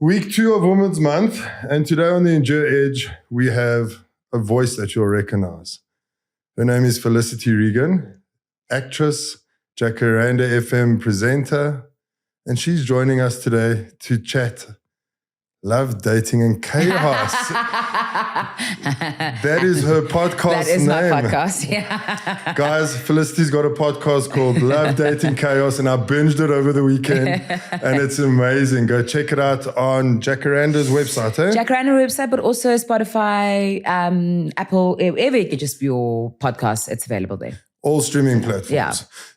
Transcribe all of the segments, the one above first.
Week 2 of Women's Month, and today on the Endure Edge, we have a voice that you'll recognize. Her name is Philicity Reeken, actress, Jacaranda FM presenter, and she's joining us today to chat love, dating, and chaos. That is her podcast name. That is my podcast, yeah. Guys, Felicity's got a podcast called Love, Dating, Chaos, and I binged it over the weekend, and it's amazing. Go check it out on Jacaranda's website, eh? Jacaranda website, but also Spotify, Apple, wherever you get just your podcasts, it's available there. All streaming platforms. Yeah.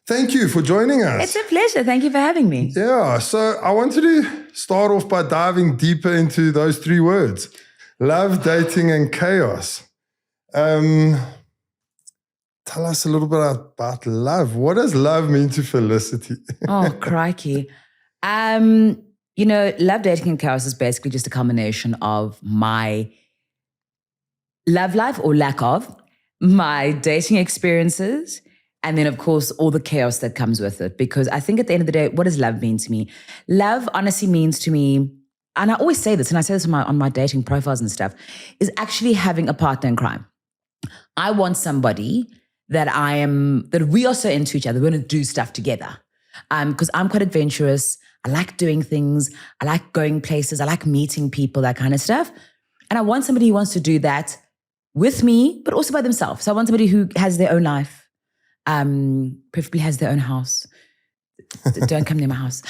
Thank you for joining us. It's a pleasure. Thank you for having me. Yeah, so I wanted to start off by diving deeper into those 3 words. Love, dating, and chaos. Tell us a little bit about love. What does love mean to Felicity? Oh, crikey. Love, dating, and chaos is basically just a combination of my love life or lack of, my dating experiences, and then, of course, all the chaos that comes with it. Because I think at the end of the day, what does love mean to me? Love honestly means to me, and I always say this, and I say this on my dating profiles and stuff, is actually having a partner in crime. I want somebody that we are so into each other, we're going to do stuff together. Because I'm quite adventurous. I like doing things. I like going places. I like meeting people, that kind of stuff. And I want somebody who wants to do that with me, but also by themselves. So I want somebody who has their own life, preferably has their own house. Don't come near my house.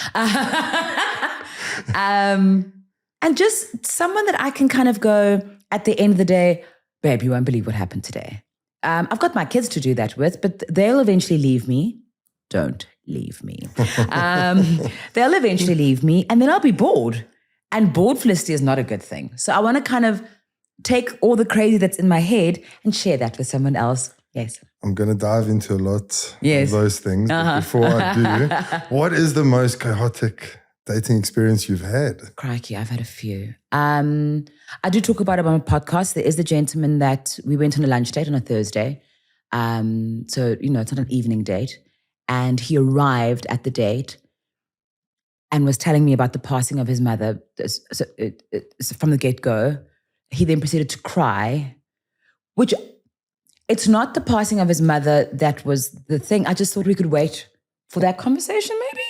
And just someone that I can kind of go, at the end of the day, babe, you won't believe what happened today. I've got my kids to do that with, but they'll eventually leave me. Don't leave me. They'll eventually leave me, and then I'll be bored. And bored Felicity is not a good thing. So I want to kind of take all the crazy that's in my head and share that with someone else. Yes. I'm going to dive into a lot of those things. But before I do, what is the most chaotic dating experience you've had? Crikey, I've had a few. I do talk about it on my podcast. There is the gentleman that we went on a lunch date on a Thursday. So, it's not an evening date. And he arrived at the date and was telling me about the passing of his mother. So from the get-go, he then proceeded to cry, which it's not the passing of his mother that was the thing. I just thought we could wait for that conversation maybe,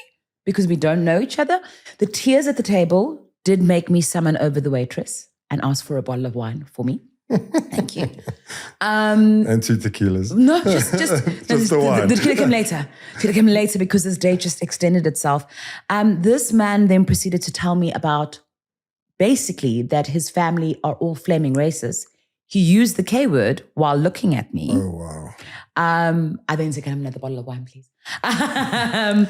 because we don't know each other. The tears at the table did make me summon over the waitress and ask for a bottle of wine for me. Thank you. And 2 tequilas. No, just the wine. The tequila came later. Tequila came later because this date just extended itself. This man then proceeded to tell me about basically that his family are all flaming racist. He used the K word while looking at me. Oh, wow. I then said, can I have another bottle of wine, please? And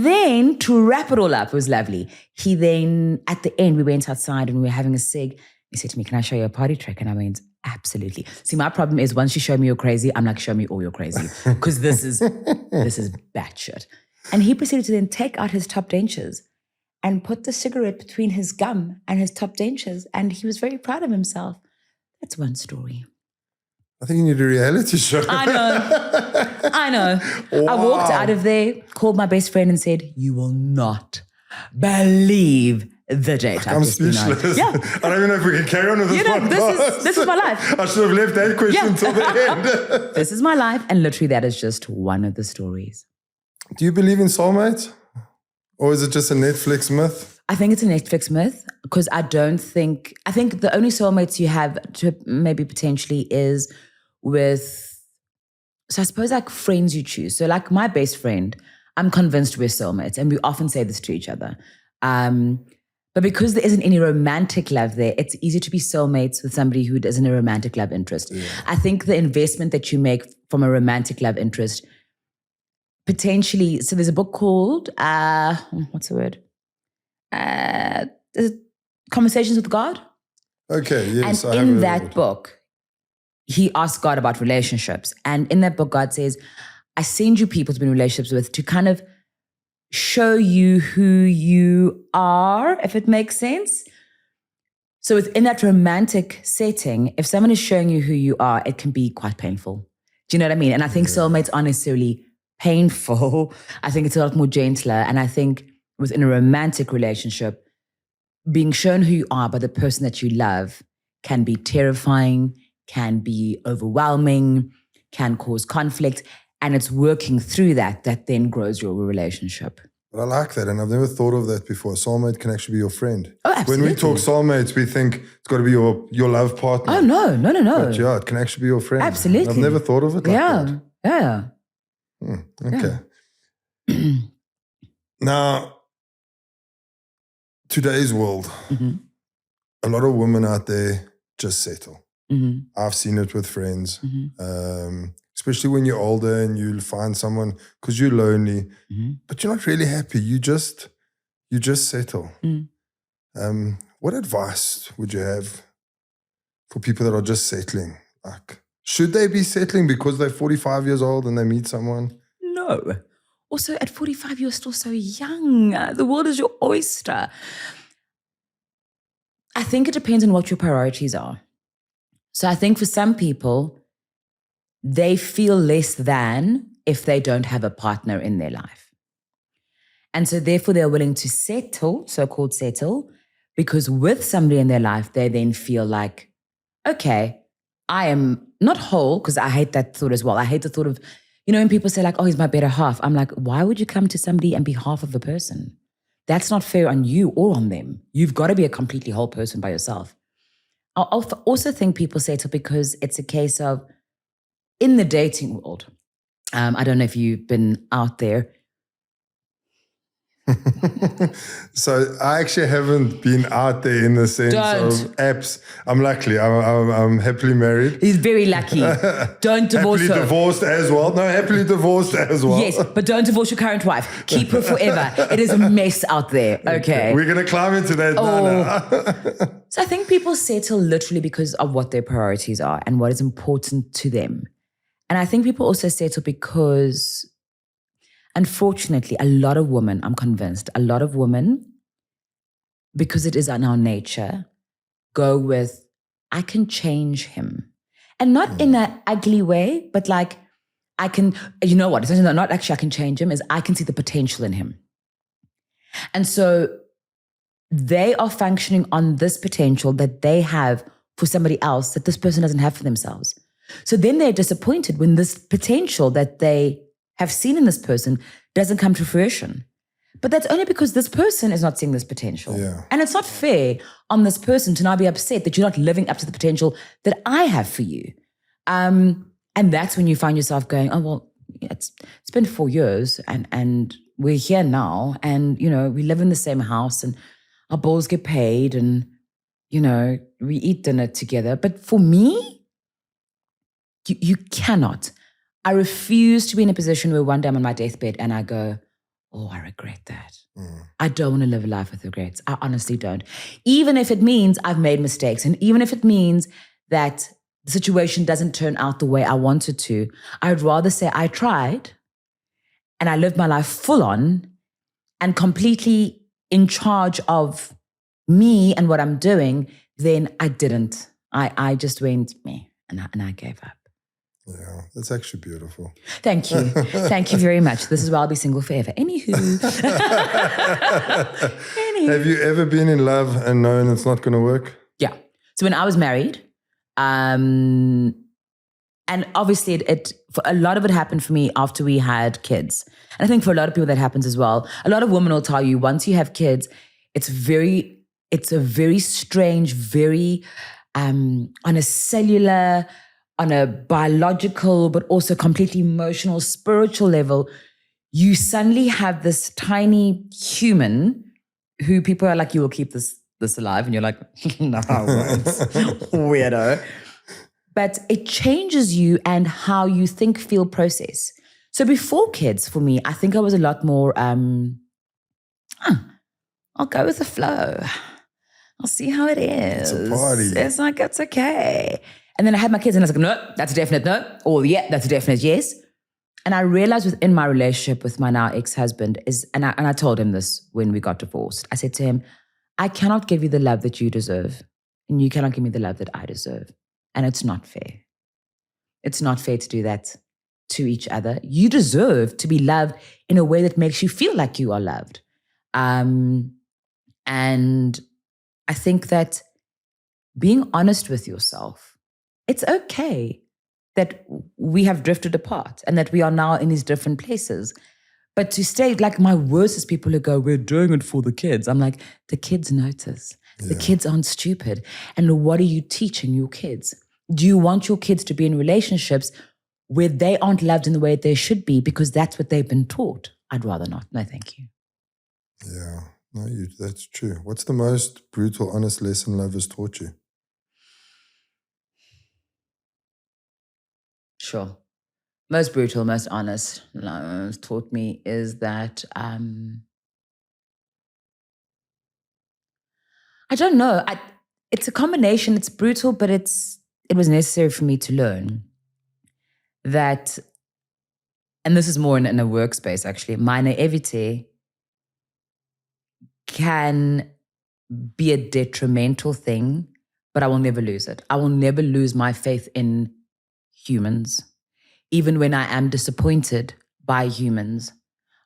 then to wrap it all up, it was lovely. He then, at the end, we went outside and we were having a cig. He said to me, can I show you a party trick? And I went, absolutely. See, my problem is once you show me you're crazy, I'm like, show me all you're crazy. Because this is batshit. And he proceeded to then take out his top dentures and put the cigarette between his gum and his top dentures. And he was very proud of himself. That's one story. I think you need a reality show. I know. Wow. I walked out of there, called my best friend and said, you will not believe the date. I'm speechless. Yeah. I don't even know if we can carry on with this podcast. This is my life. I should have left that question till the end. This is my life. And literally that is just one of the stories. Do you believe in soulmates? Or is it just a Netflix myth? I think it's a Netflix myth because I think the only soulmates you have to maybe potentially is with, so I suppose like friends you choose. So like my best friend, I'm convinced we're soulmates and we often say this to each other. But because there isn't any romantic love there, it's easy to be soulmates with somebody who isn't a romantic love interest. Yeah. I think the investment that you make from a romantic love interest potentially, so there's a book called, what's the word? Conversations with God. Okay, yes. And in that book, he asked God about relationships. And in that book, God says, I send you people to be in relationships with to kind of show you who you are, if it makes sense. So within that romantic setting, if someone is showing you who you are, it can be quite painful. Do you know what I mean? And I think soulmates aren't necessarily painful. I think it's a lot more gentler. And I think within a romantic relationship, being shown who you are by the person that you love can be terrifying, can be overwhelming, can cause conflict. And it's working through that then grows your relationship. But I like that, and I've never thought of that before. A soulmate can actually be your friend. Oh, absolutely. When we talk soulmates, we think it's got to be your love partner. Oh, no. But yeah, it can actually be your friend. Absolutely. I've never thought of it like that. Yeah. Okay. Yeah. Now, today's world, a lot of women out there just settle. I've seen it with friends, especially when you're older and you'll find someone because you're lonely, but you're not really happy. You just settle. What advice would you have for people that are just settling? Like, should they be settling because they're 45 years old and they meet someone? No. Also, at 45, you're still so young. The world is your oyster. I think it depends on what your priorities are. So I think for some people, they feel less than if they don't have a partner in their life. And so therefore they're willing to settle, so-called settle, because with somebody in their life, they then feel like, okay, I am not whole, because I hate that thought as well. I hate the thought of, when people say like, oh, he's my better half. I'm like, why would you come to somebody and be half of a person? That's not fair on you or on them. You've got to be a completely whole person by yourself. I also think people settle because it's a case of, in the dating world, I don't know if you've been out there. So I actually haven't been out there in the sense of apps. I'm lucky. I'm happily married. He's very lucky. Don't divorce her. Happily divorced as well. No, happily divorced as well. Yes, but don't divorce your current wife. Keep her forever. It is a mess out there. Okay. We're going to climb into that now. So I think people settle literally because of what their priorities are and what is important to them. And I think people also settle because, unfortunately, a lot of women, I'm convinced, a lot of women, because it is in our nature, go with, I can change him. And not in that ugly way, but like, I can, it's not actually I can change him, is I can see the potential in him. And so they are functioning on this potential that they have for somebody else that this person doesn't have for themselves. So then they're disappointed when this potential that they have seen in this person doesn't come to fruition. But that's only because this person is not seeing this potential. Yeah. And it's not fair on this person to now be upset that you're not living up to the potential that I have for you. And that's when you find yourself going, oh, well, it's been 4 years and we're here now and, we live in the same house and our bills get paid and, we eat dinner together. But for me, you cannot. I refuse to be in a position where one day I'm on my deathbed and I go, oh, I regret that. I don't want to live a life with regrets. I honestly don't. Even if it means I've made mistakes and even if it means that the situation doesn't turn out the way I wanted to, I'd rather say I tried and I lived my life full on and completely in charge of me and what I'm doing than I didn't. I just went me and I gave up. Yeah, that's actually beautiful. Thank you. Thank you very much. This is why I'll be single forever. Anywho. Have you ever been in love and known it's not going to work? Yeah. So when I was married, and obviously it for a lot of it happened for me after we had kids. And I think for a lot of people that happens as well. A lot of women will tell you once you have kids, it's a very strange, very on a cellular, on a biological, but also completely emotional, spiritual level, you suddenly have this tiny human who people are like, you will keep this alive. And you're like, no, I won't. Weirdo. But it changes you and how you think, feel, process. So before kids, for me, I think I was a lot more, I'll go with the flow. I'll see how it is. It's a party. It's like, it's okay. And then I had my kids and I was like, no, that's a definite no. Or yeah, that's a definite yes. And I realized within my relationship with my now ex-husband and I told him this when we got divorced. I said to him, I cannot give you the love that you deserve. And you cannot give me the love that I deserve. And it's not fair. It's not fair to do that to each other. You deserve to be loved in a way that makes you feel like you are loved. And I think that being honest with yourself, it's okay that we have drifted apart and that we are now in these different places. But to stay, like, my worst is people who go, we're doing it for the kids. I'm like, the kids notice. The kids aren't stupid. And what are you teaching your kids? Do you want your kids to be in relationships where they aren't loved in the way they should be because that's what they've been taught? I'd rather not. No, thank you. Yeah, no, that's true. What's the most brutal, honest lesson love has taught you? Sure. Most brutal, most honest love taught me is that I don't know. It's a combination. It's brutal, but it was necessary for me to learn that, and this is more in a workspace actually, my naivety can be a detrimental thing, but I will never lose it. I will never lose my faith in humans. Even when I am disappointed by humans,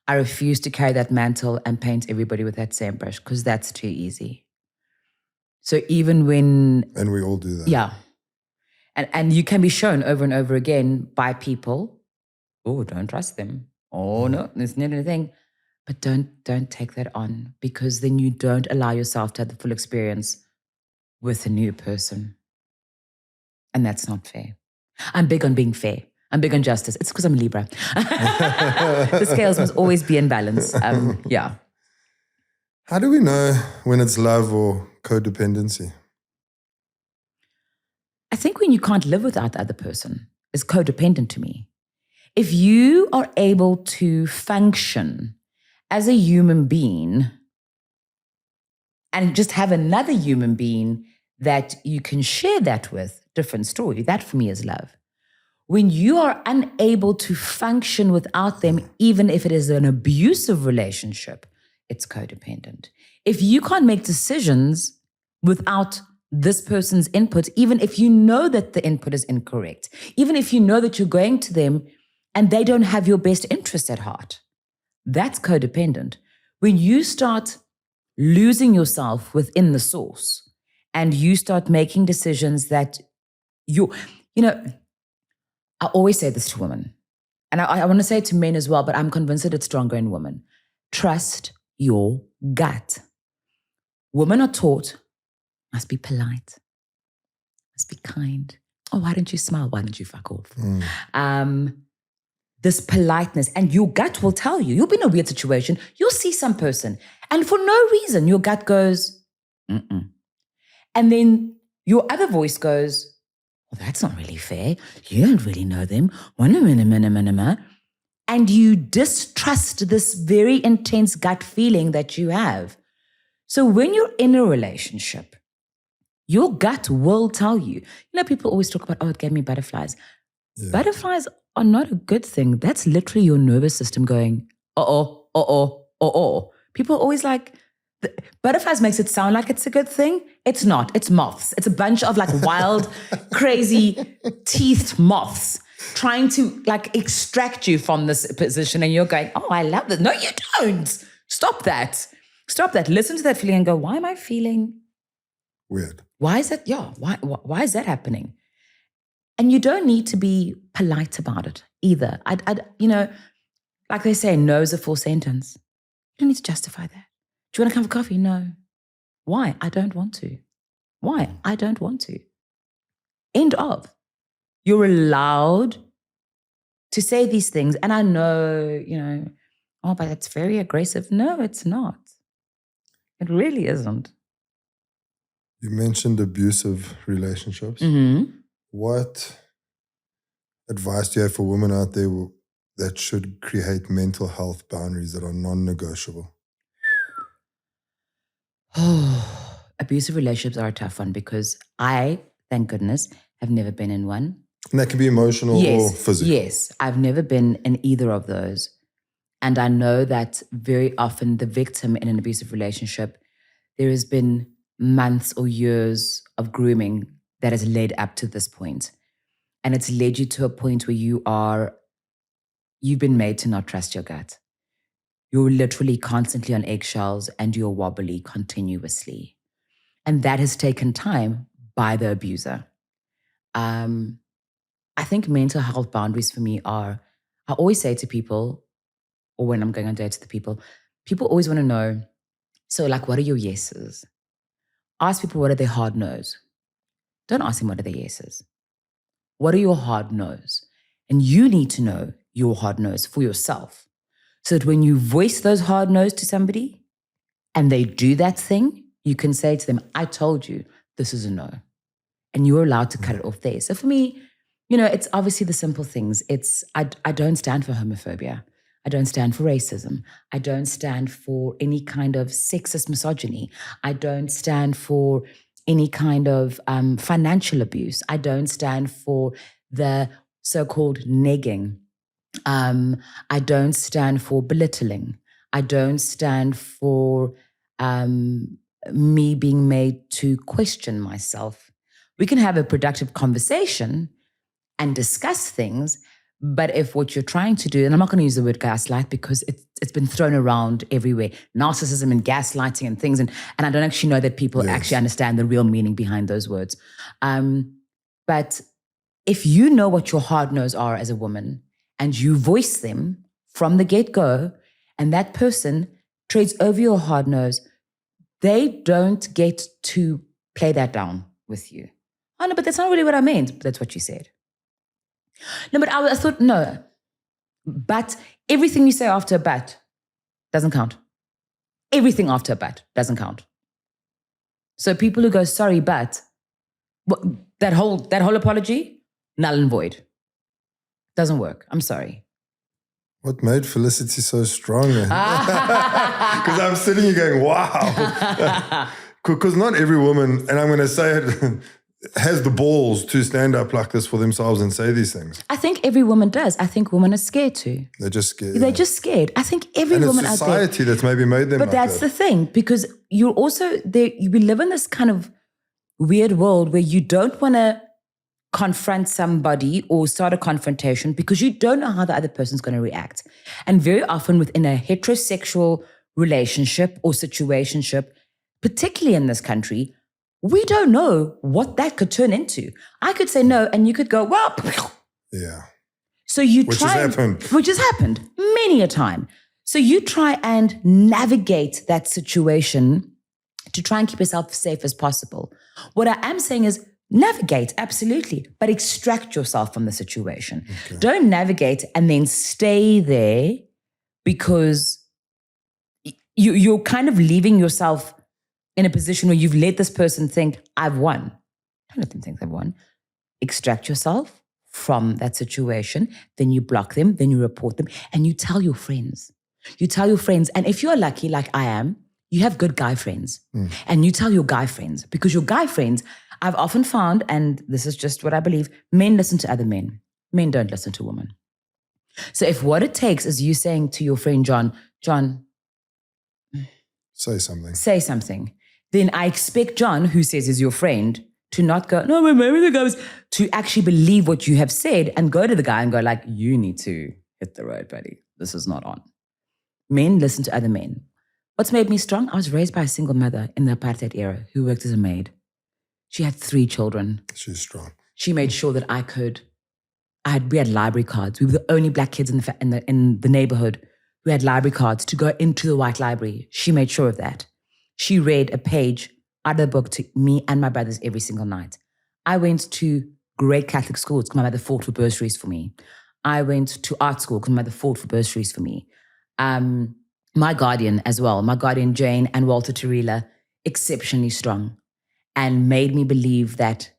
I refuse to carry that mantle and paint everybody with that same brush because that's too easy. So even when... And we all do that. Yeah. And you can be shown over and over again by people, oh, don't trust them. Oh, no, there's not anything. But don't take that on, because then you don't allow yourself to have the full experience with a new person. And that's not fair. I'm big on being fair. I'm big on justice. It's because I'm a Libra. The scales must always be in balance. Yeah. How do we know when it's love or codependency? I think when you can't live without the other person is codependent to me. If you are able to function as a human being and just have another human being that you can share that with, different story, that for me is love. When you are unable to function without them, even if it is an abusive relationship, it's codependent. If you can't make decisions without this person's input, even if you know that the input is incorrect, even if you know that you're going to them and they don't have your best interest at heart, that's codependent. When you start losing yourself within the source and you start making decisions that I always say this to women, and I want to say it to men as well, but I'm convinced that it's stronger in women. Trust your gut. Women are taught, must be polite, must be kind. Oh, why don't you smile? Why don't you fuck off? This politeness, and your gut will tell you. You'll be in a weird situation. You'll see some person, and for no reason, your gut goes, mm-mm. And then your other voice goes, well, that's not really fair. You don't really know them. And you distrust this very intense gut feeling that you have. So when you're in a relationship, your gut will tell you. People always talk about, oh, it gave me butterflies. Yeah. Butterflies are not a good thing. That's literally your nervous system going, uh-oh. People always like, butterflies makes it sound like it's a good thing. It's not. It's moths. It's a bunch of like wild, crazy teethed moths trying to like extract you from this position. And you're going, oh, I love this. No, you don't. Stop that. Listen to that feeling and go, why am I feeling weird? Why is that? Yeah. Why is that happening? And you don't need to be polite about it either. Like they say, no is a full sentence. You don't need to justify that. Do you want to come for coffee? No. Why? I don't want to. Why? I don't want to. End of. You're allowed to say these things. And I know, oh, but it's very aggressive. No, it's not. It really isn't. You mentioned abusive relationships. Mm-hmm. What advice do you have for women out there that should create mental health boundaries that are non-negotiable? Oh, abusive relationships are a tough one because I, thank goodness, have never been in one. And that can be emotional or physical. Yes, I've never been in either of those. And I know that very often the victim in an abusive relationship, there has been months or years of grooming that has led up to this point. And it's led you to a point where you've been made to not trust your gut. You're literally constantly on eggshells and you're wobbly continuously. And that has taken time by the abuser. I think mental health boundaries for me are, I always say to people, or when I'm going on dates with people always want to know, so like, what are your yeses? Ask people what are their hard no's. Don't ask them what are their yeses. What are your hard no's? And you need to know your hard no's for yourself. So that when you voice those hard no's to somebody and they do that thing, you can say to them, I told you this is a no. And you're allowed to cut it off there. So for me, it's obviously the simple things. I don't stand for homophobia. I don't stand for racism. I don't stand for any kind of sexist misogyny. I don't stand for any kind of financial abuse. I don't stand for the so-called negging. I don't stand for belittling. I don't stand for me being made to question myself. We can have a productive conversation and discuss things, but if what you're trying to do, and I'm not going to use the word gaslight because it's been thrown around everywhere, narcissism and gaslighting and things, and I don't actually know that people actually understand the real meaning behind those words. But if you know what your hard no's are as a woman and you voice them from the get-go, and that person trades over your hard no's, they don't get to play that down with you. Oh, no, but that's not really what I meant. But that's what you said. No, but I thought, no. But everything you say after a but doesn't count. Everything after a but doesn't count. So people who go, sorry, but that whole apology, null and void. Doesn't work. I'm sorry. What made Philicity so strong? Because I'm sitting here going, wow. Because not every woman, and I'm going to say it, has the balls to stand up like this for themselves and say these things. I think every woman does. I think women are scared too. They're just scared. They're just scared. I think every woman out there. And it's society that's maybe made them But that's the thing, because you're also there. We live in this kind of weird world where you don't want to confront somebody or start a confrontation because you don't know how the other person's going to react. And very often within a heterosexual relationship or situationship, particularly in this country, we don't know what that could turn into. I could say no, and you could go, well, yeah. So you which has happened many a time. So you try and navigate that situation to try and keep yourself safe as possible. What I am saying is navigate, absolutely, but extract yourself from the situation. Okay. Don't navigate and then stay there because you're kind of leaving yourself in a position where you've let this person think, I've won. Don't let them think they've won. Extract yourself from that situation. Then you block them, then you report them, and you tell your friends. You tell your friends, and if you're lucky like I am, you have good guy friends. And you tell your guy friends, because your guy friends, I've often found, and this is just what I believe, men listen to other men. Men don't listen to women. So if what it takes is you saying to your friend, John, say something. Then I expect John, who says is your friend, to not go, no, maybe the guy was, to actually believe what you have said and go to the guy and go like, you need to hit the road, buddy. This is not on. Men listen to other men. What's made me strong? I was raised by a single mother in the apartheid era who worked as a maid. She had 3 children. She's strong. She made sure that we had library cards. We were the only black kids in the neighborhood who had library cards to go into the white library. She made sure of that. She read a page out of the book to me and my brothers every single night. I went to great Catholic schools because my mother fought for bursaries for me. I went to art school because my mother fought for bursaries for me. My guardian as well, my guardian Jane and Walter Tarila, exceptionally strong and made me believe that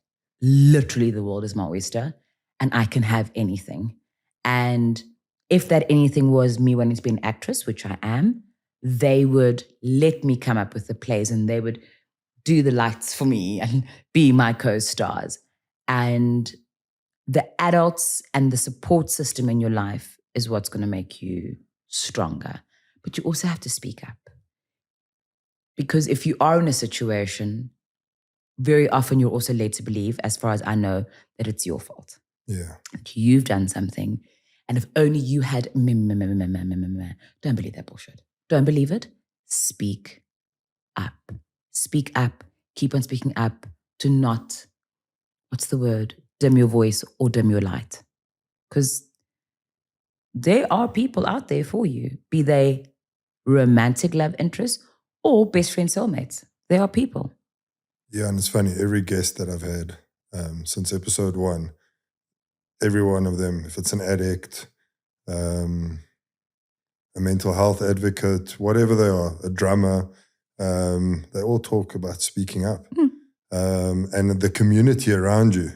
literally the world is my oyster and I can have anything. And if that anything was me wanting to be an actress, which I am, they would let me come up with the plays and they would do the lights for me and be my co-stars. And the adults and the support system in your life is what's going to make you stronger. But you also have to speak up. Because if you are in a situation, very often you're also led to believe, as far as I know, that it's your fault. Yeah. Like you've done something. And if only you had, don't believe that bullshit. Don't believe it. Speak up. Speak up. keep on speaking up, to not, dim your voice or dim your light. Because there are people out there for you, be they romantic love interests or best friend soulmates. There are people. Yeah, and it's funny, every guest that I've had since episode 1, every one of them, if it's an addict, a mental health advocate, whatever they are, a drummer, they all talk about speaking up. And the community around you.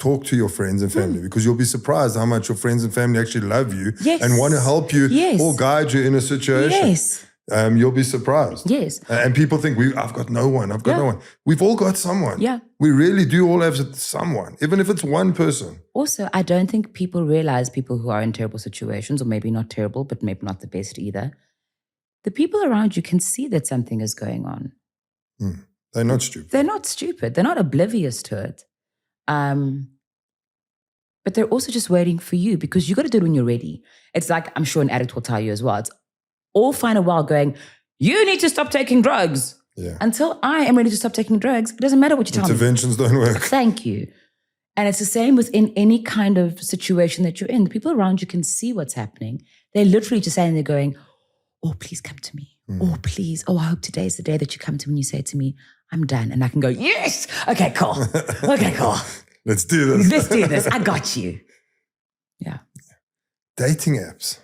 Talk to your friends and family, because you'll be surprised how much your friends and family actually love you and want to help you or guide you in a situation. Yes. You'll be surprised. Yes. And people think, I've got no one. No one. We've all got someone. Yeah. We really do all have someone, even if it's one person. Also, I don't think people realize, people who are in terrible situations, or maybe not terrible, but maybe not the best either, the people around you can see that something is going on. They're not stupid. They're not stupid. They're not oblivious to it. But they're also just waiting for you, because you got to do it when you're ready. It's like, I'm sure an addict will tell you as well. It's all fine and well going, you need to stop taking drugs. Yeah. Until I am ready to stop taking drugs, it doesn't matter what you tell me. Interventions don't work. Thank you. And it's the same within any kind of situation that you're in. The people around you can see what's happening. They're literally just saying, they're going, oh, please come to me. Oh, please. Oh, I hope today is the day that you come to me and you say to me, I'm done. And I can go, yes. Okay, cool. Okay, cool. Let's do this. Let's do this. I got you. Yeah. Dating apps.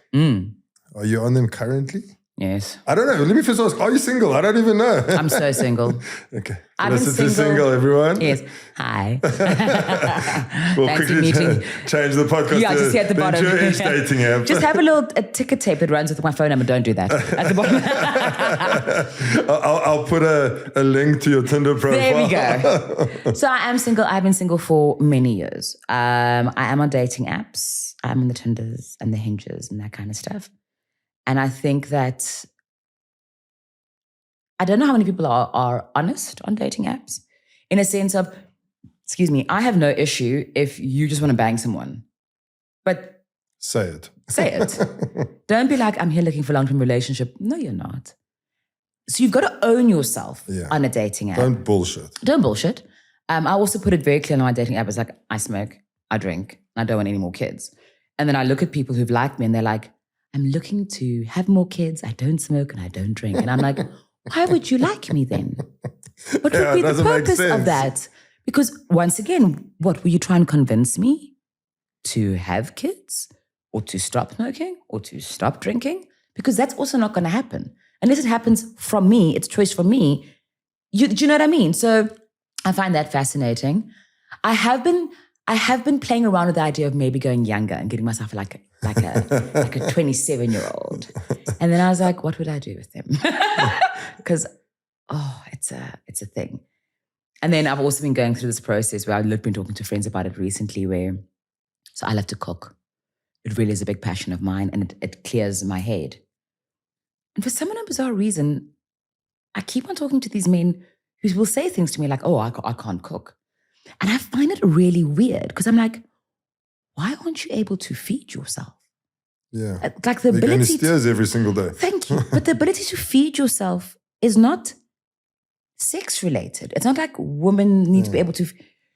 Are you on them currently? Yes. I don't know. Let me first ask, are you single? I don't even know. I'm so single. Okay. I've been single, everyone. Yes. Hi. We'll Fancy quickly meeting. change the podcast. Yeah, just here at the bottom. Your Edge dating app. Just have a ticker tape that runs with my phone number. Don't do that. At the bottom. I'll put a link to your Tinder profile. There we go. So I am single. I've been single for many years. I am on dating apps. I'm on the Tinders and the Hinges and that kind of stuff. And I think that I don't know how many people are honest on dating apps, in a sense of, I have no issue if you just want to bang someone. But say it. Say it. Don't be like, I'm here looking for a long-term relationship. No, you're not. So you've got to own yourself on a dating app. Don't bullshit. Don't bullshit. I also put it very clear on my dating app. It's like, I smoke, I drink, and I don't want any more kids. And then I look at people who've liked me and they're like, I'm looking to have more kids. I don't smoke and I don't drink. And I'm like, why would you like me then? What would be the purpose of that? Because once again, what were you trying to convince me? To have kids, or to stop smoking, or to stop drinking? Because that's also not going to happen. Unless it happens from me, it's choice from me. Do you know what I mean? So I find that fascinating. I have been playing around with the idea of maybe going younger and getting myself like a 27-year-old. And then I was like, what would I do with them? Because, it's a thing. And then I've also been going through this process where I've been talking to friends about it recently, so I love to cook. It really is a big passion of mine, and it clears my head. And for some bizarre reason, I keep on talking to these men who will say things to me like, oh, I can't cook. And I find it really weird, because I'm like, why aren't you able to feed yourself? Yeah. Like the ability steers every single day. Thank you. But the ability to feed yourself is not sex related. It's not like women need to be able to.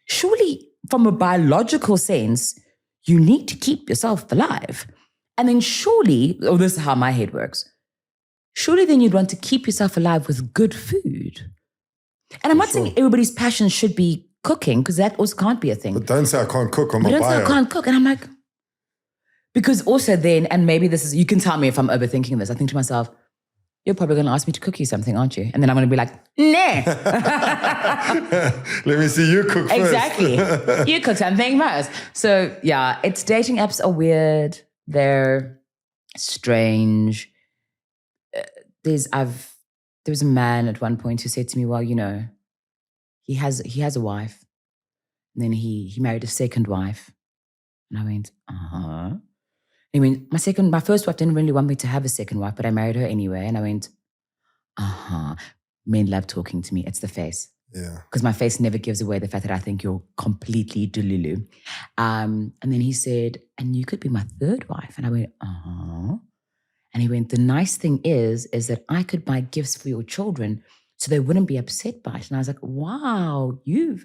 Surely, from a biological sense, you need to keep yourself alive. And then surely, this is how my head works, surely then you'd want to keep yourself alive with good food. And I'm not saying everybody's passion should be cooking, because that also can't be a thing. But don't say I can't cook on my bio. Don't say I can't cook. And I'm like, because also then, and maybe this is, you can tell me if I'm overthinking this, I think to myself, you're probably going to ask me to cook you something, aren't you? And then I'm going to be like, nah. Let me see you cook first. Exactly. You cook something first. So yeah, dating apps are weird. They're strange. There was a man at one point who said to me, well, he has a wife. And then he married a second wife. And I went, uh-huh. He went, my first wife didn't really want me to have a second wife, but I married her anyway. And I went, uh-huh. Men love talking to me. It's the face. Yeah. Because my face never gives away the fact that I think you're completely delulu. And then he said, and you could be my third wife. And I went, uh-huh. And he went, the nice thing is that I could buy gifts for your children so they wouldn't be upset by it. And I was like, wow, you've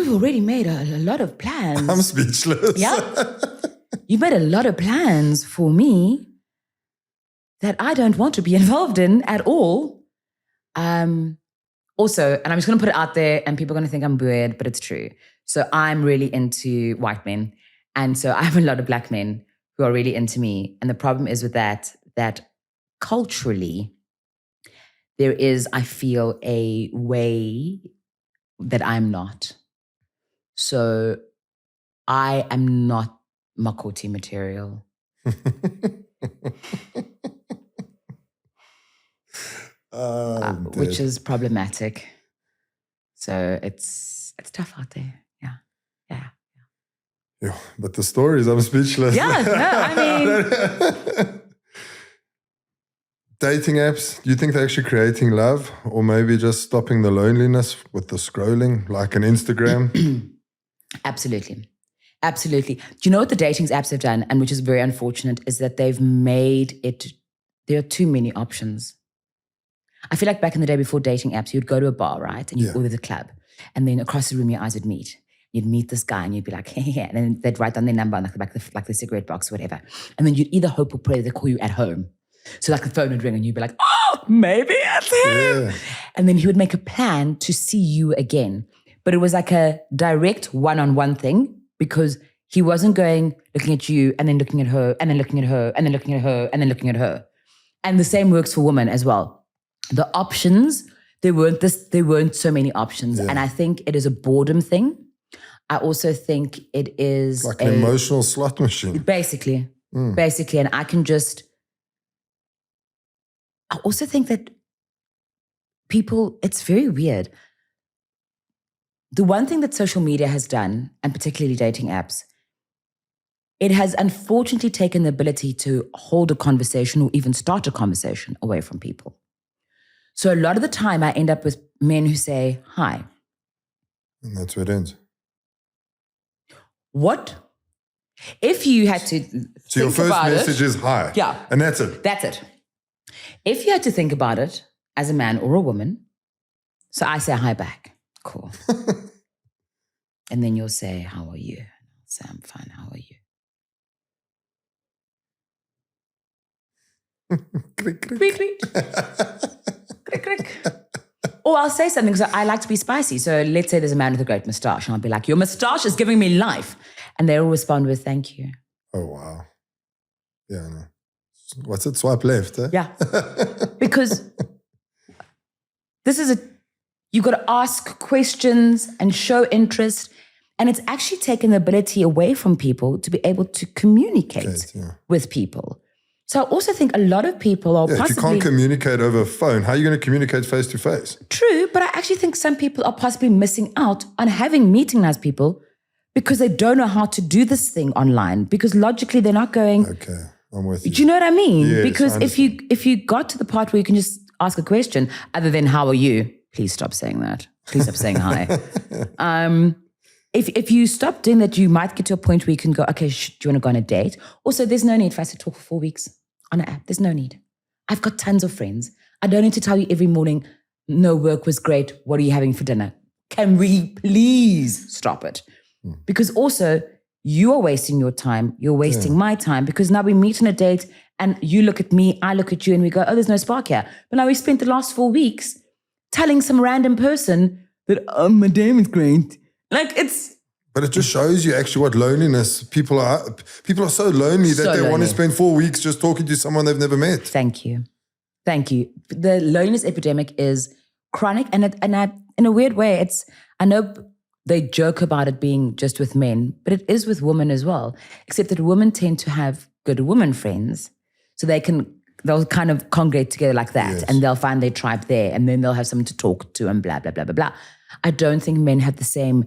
already made a lot of plans. I'm speechless. Yeah. You've made a lot of plans for me that I don't want to be involved in at all. Also, and I'm just going to put it out there and people are going to think I'm weird, but it's true. So I'm really into white men. And so I have a lot of black men who are really into me. And the problem is with that culturally, there is, I feel, a way that I'm not. So I am not Makoti material. Which is problematic. So it's tough out there. Yeah, but the stories, I'm speechless. Yeah, no, I mean... Dating apps, do you think they're actually creating love or maybe just stopping the loneliness with the scrolling like an Instagram? Absolutely. Absolutely. Do you know what the dating apps have done, and which is very unfortunate, is that they've made it, there are too many options. I feel like back in the day before dating apps, you'd go to a bar, right? And you'd go to the club. And then across the room, your eyes would meet. You'd meet this guy and you'd be like, hey, and then they'd write down their number on the back of the cigarette box or whatever. And then you'd either hope or pray they call you at home. So like the phone would ring and you'd be like, oh, maybe it's him. Yeah. And then he would make a plan to see you again. But it was like a direct one-on-one thing because he wasn't going, looking at you and then looking at her and then looking at her and then looking at her and then looking at her. And the same works for women as well. The options, there weren't so many options. Yeah. And I think it is a boredom thing. I also think it is like an emotional slot machine. Basically. And I also think that people, it's very weird. The one thing that social media has done, and particularly dating apps, it has unfortunately taken the ability to hold a conversation or even start a conversation away from people. So a lot of the time I end up with men who say, hi. And that's where it ends. What? If you had to So your first message is hi. Yeah. And that's it. That's it. If you had to think about it as a man or a woman, so I say hi back. Cool. And then you'll say, how are you? I'll say, I'm fine. How are you? Crick, crick. Crick, crick. Crick, crick. Or I'll say something because I like to be spicy. So let's say there's a man with a great moustache and I'll be like, your moustache is giving me life. And they'll respond with, thank you. Oh, wow. Yeah, no. What's it? Swipe left, eh? Yeah. Because you've got to ask questions and show interest. And it's actually taken the ability away from people to be able to communicate with people. So I also think a lot of people are possibly... If you can't communicate over a phone, how are you going to communicate face to face? True, but I actually think some people are possibly missing out on having meeting nice people because they don't know how to do this thing online. Because logically, they're not going... Okay, I'm with you. Do you know what I mean? Yes, because if you got to the part where you can just ask a question other than how are you? Please stop saying that. Please stop saying hi. If you stop doing that, you might get to a point where you can go, okay, do you want to go on a date? Also, there's no need for us to talk for 4 weeks on an app. There's no need. I've got tons of friends. I don't need to tell you every morning, no, work was great. What are you having for dinner? Can we please stop it? Because also, you are wasting your time. You're wasting my time because now we meet on a date and you look at me, I look at you and we go, oh, there's no spark here. But now we spent the last 4 weeks telling some random person that, oh, my day is great. Like But it just shows you actually what loneliness people are. People are so lonely that they want to spend 4 weeks just talking to someone they've never met. Thank you. The loneliness epidemic is chronic, and in a weird way, I know they joke about it being just with men, but it is with women as well. Except that women tend to have good women friends, so they'll kind of congregate together like that, and they'll find their tribe there, and then they'll have someone to talk to, and blah blah blah blah blah. I don't think men have the same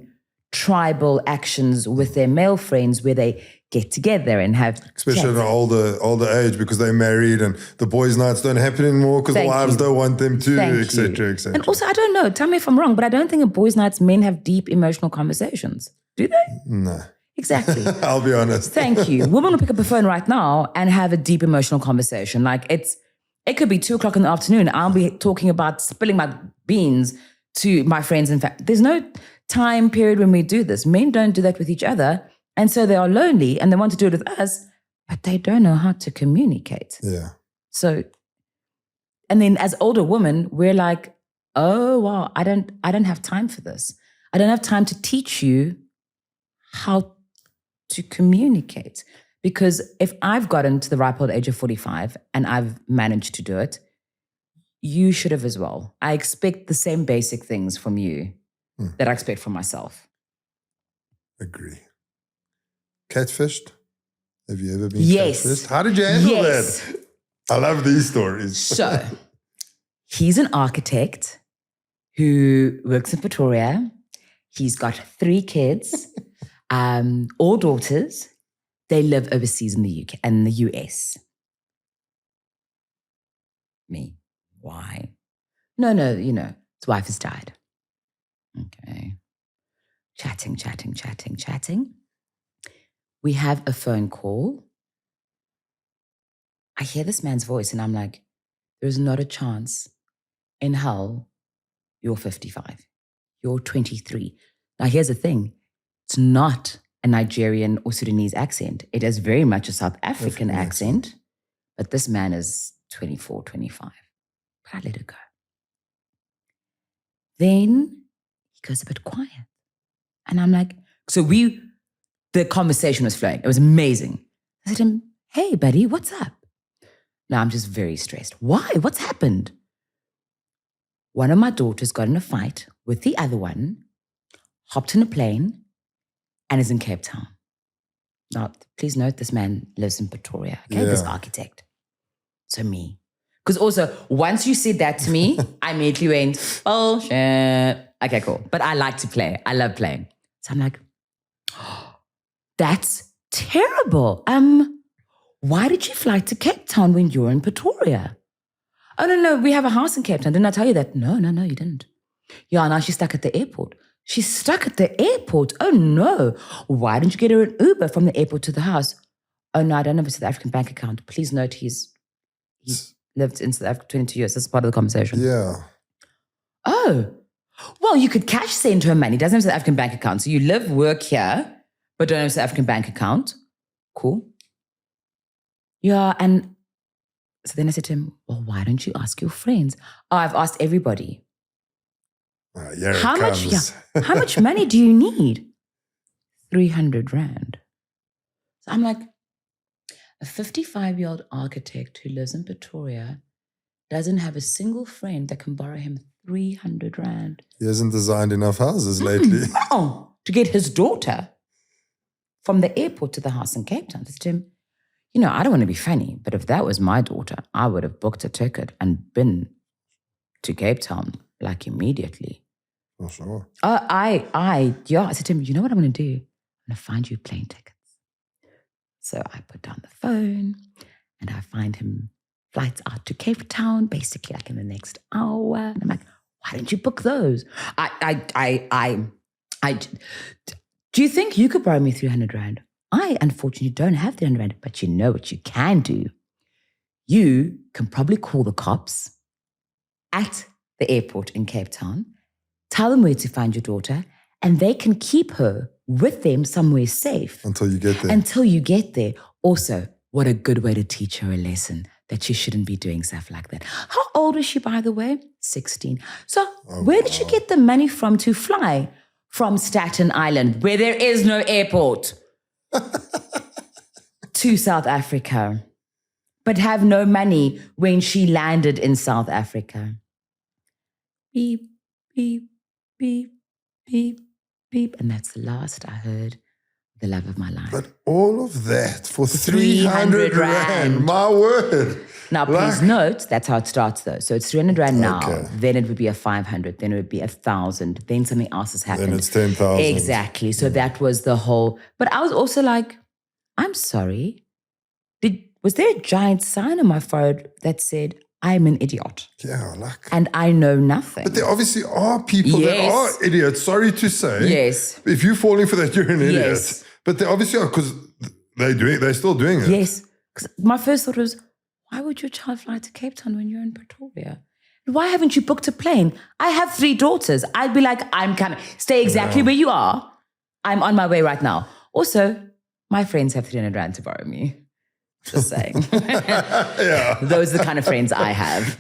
tribal actions with their male friends where they get together and have especially at an older age because they're married and the boys' nights don't happen anymore because the wives don't want them to, etc., etc. And also, I don't know, tell me if I'm wrong, but I don't think at boys' nights men have deep emotional conversations. Do they? No. Exactly. I'll be honest. Thank you. Women will pick up a phone right now and have a deep emotional conversation. Like It could be 2:00 in the afternoon. I'll be talking about spilling my beans to my friends and family. There's no time period when we do this. Men don't do that with each other. And so they are lonely and they want to do it with us, but they don't know how to communicate. Yeah. So, and then as older women, we're like, oh, wow, I don't have time for this. I don't have time to teach you how to communicate. Because if I've gotten to the ripe old age of 45 and I've managed to do it, you should have as well. I expect the same basic things from you that I expect from myself. Agree. Catfished? Have you ever been Yes. catfished? How did you handle that? I love these stories. So, he's an architect who works in Pretoria. He's got 3 kids, all daughters. They live overseas in the UK and the US. Me. Why? No, his wife has died. Okay. Chatting. We have a phone call. I hear this man's voice and I'm like, there's not a chance in hell you're 55. You're 23. Now, here's the thing. It's not a Nigerian or Sudanese accent. It is very much a South African accent, but this man is 24, 25. But I let it go. Then he goes a bit quiet. And I'm like, the conversation was flowing. It was amazing. I said to him, hey, buddy, what's up? Now I'm just very stressed. Why? What's happened? One of my daughters got in a fight with the other one, hopped in a plane, and is in Cape Town. Now, please note, this man lives in Pretoria, okay? This architect. So me. Because also, once you said that to me, I immediately went, bullshit. Okay, cool. But I like to play. I love playing. So I'm like, oh, that's terrible. Why did you fly to Cape Town when you're in Pretoria? Oh, no, we have a house in Cape Town. Didn't I tell you that? No, you didn't. Yeah, now she's stuck at the airport. She's stuck at the airport. Oh, no. Why didn't you get her an Uber from the airport to the house? Oh, no, I don't have a South African bank account. Please note he's lived in South Africa 22 years. That's part of the conversation. Yeah. Oh, well, you could cash send her money. Doesn't have a South African bank account. So you live, work here, but don't have a South African bank account. Cool. Yeah, and so then I said to him, well, why don't you ask your friends? Oh, I've asked everybody. How much money do you need? 300 rand. So I'm like, a 55-year-old architect who lives in Pretoria doesn't have a single friend that can borrow him 300 rand. He hasn't designed enough houses lately. To get his daughter from the airport to the house in Cape Town. I said to him, I don't want to be funny, but if that was my daughter, I would have booked a ticket and been to Cape Town like immediately. Oh, sure. I said to him, you know what I'm going to do? I'm going to find you plane tickets. So I put down the phone and I find him flights out to Cape Town, basically like in the next hour. And I'm like, why didn't you book those? Do you think you could borrow me 300 rand? I unfortunately don't have 300 rand, but you know what you can do? You can probably call the cops at the airport in Cape Town, tell them where to find your daughter, and they can keep her with them somewhere safe. Until you get there. Also, what a good way to teach her a lesson that she shouldn't be doing stuff like that. How old is she, by the way? 16. So where did you get the money from to fly from Staten Island, where there is no airport, to South Africa, but have no money when she landed in South Africa? Beep, beep, beep, beep, beep. And that's the last I heard of the love of my life. But all of that for 300 rand. My word. Now, please note, that's how it starts though. So it's 300 rand now. Okay. Then it would be 500. Then it would be 1,000. Then something else has happened. Then it's 10,000. Exactly. So that was the whole. But I was also like, I'm sorry. Was there a giant sign on my forehead that said, I'm an idiot? Yeah, and I know nothing. But there obviously are people that are idiots. Sorry to say. Yes. If you're falling for that, you're an idiot. Yes. But they obviously are, because they're still doing it. Yes. Because my first thought was, why would your child fly to Cape Town when you're in Pretoria? Why haven't you booked a plane? I have 3 daughters. I'd be like, I'm coming. Stay exactly where you are. I'm on my way right now. Also, my friends have 300 rand to borrow me. Just saying. Those are the kind of friends I have.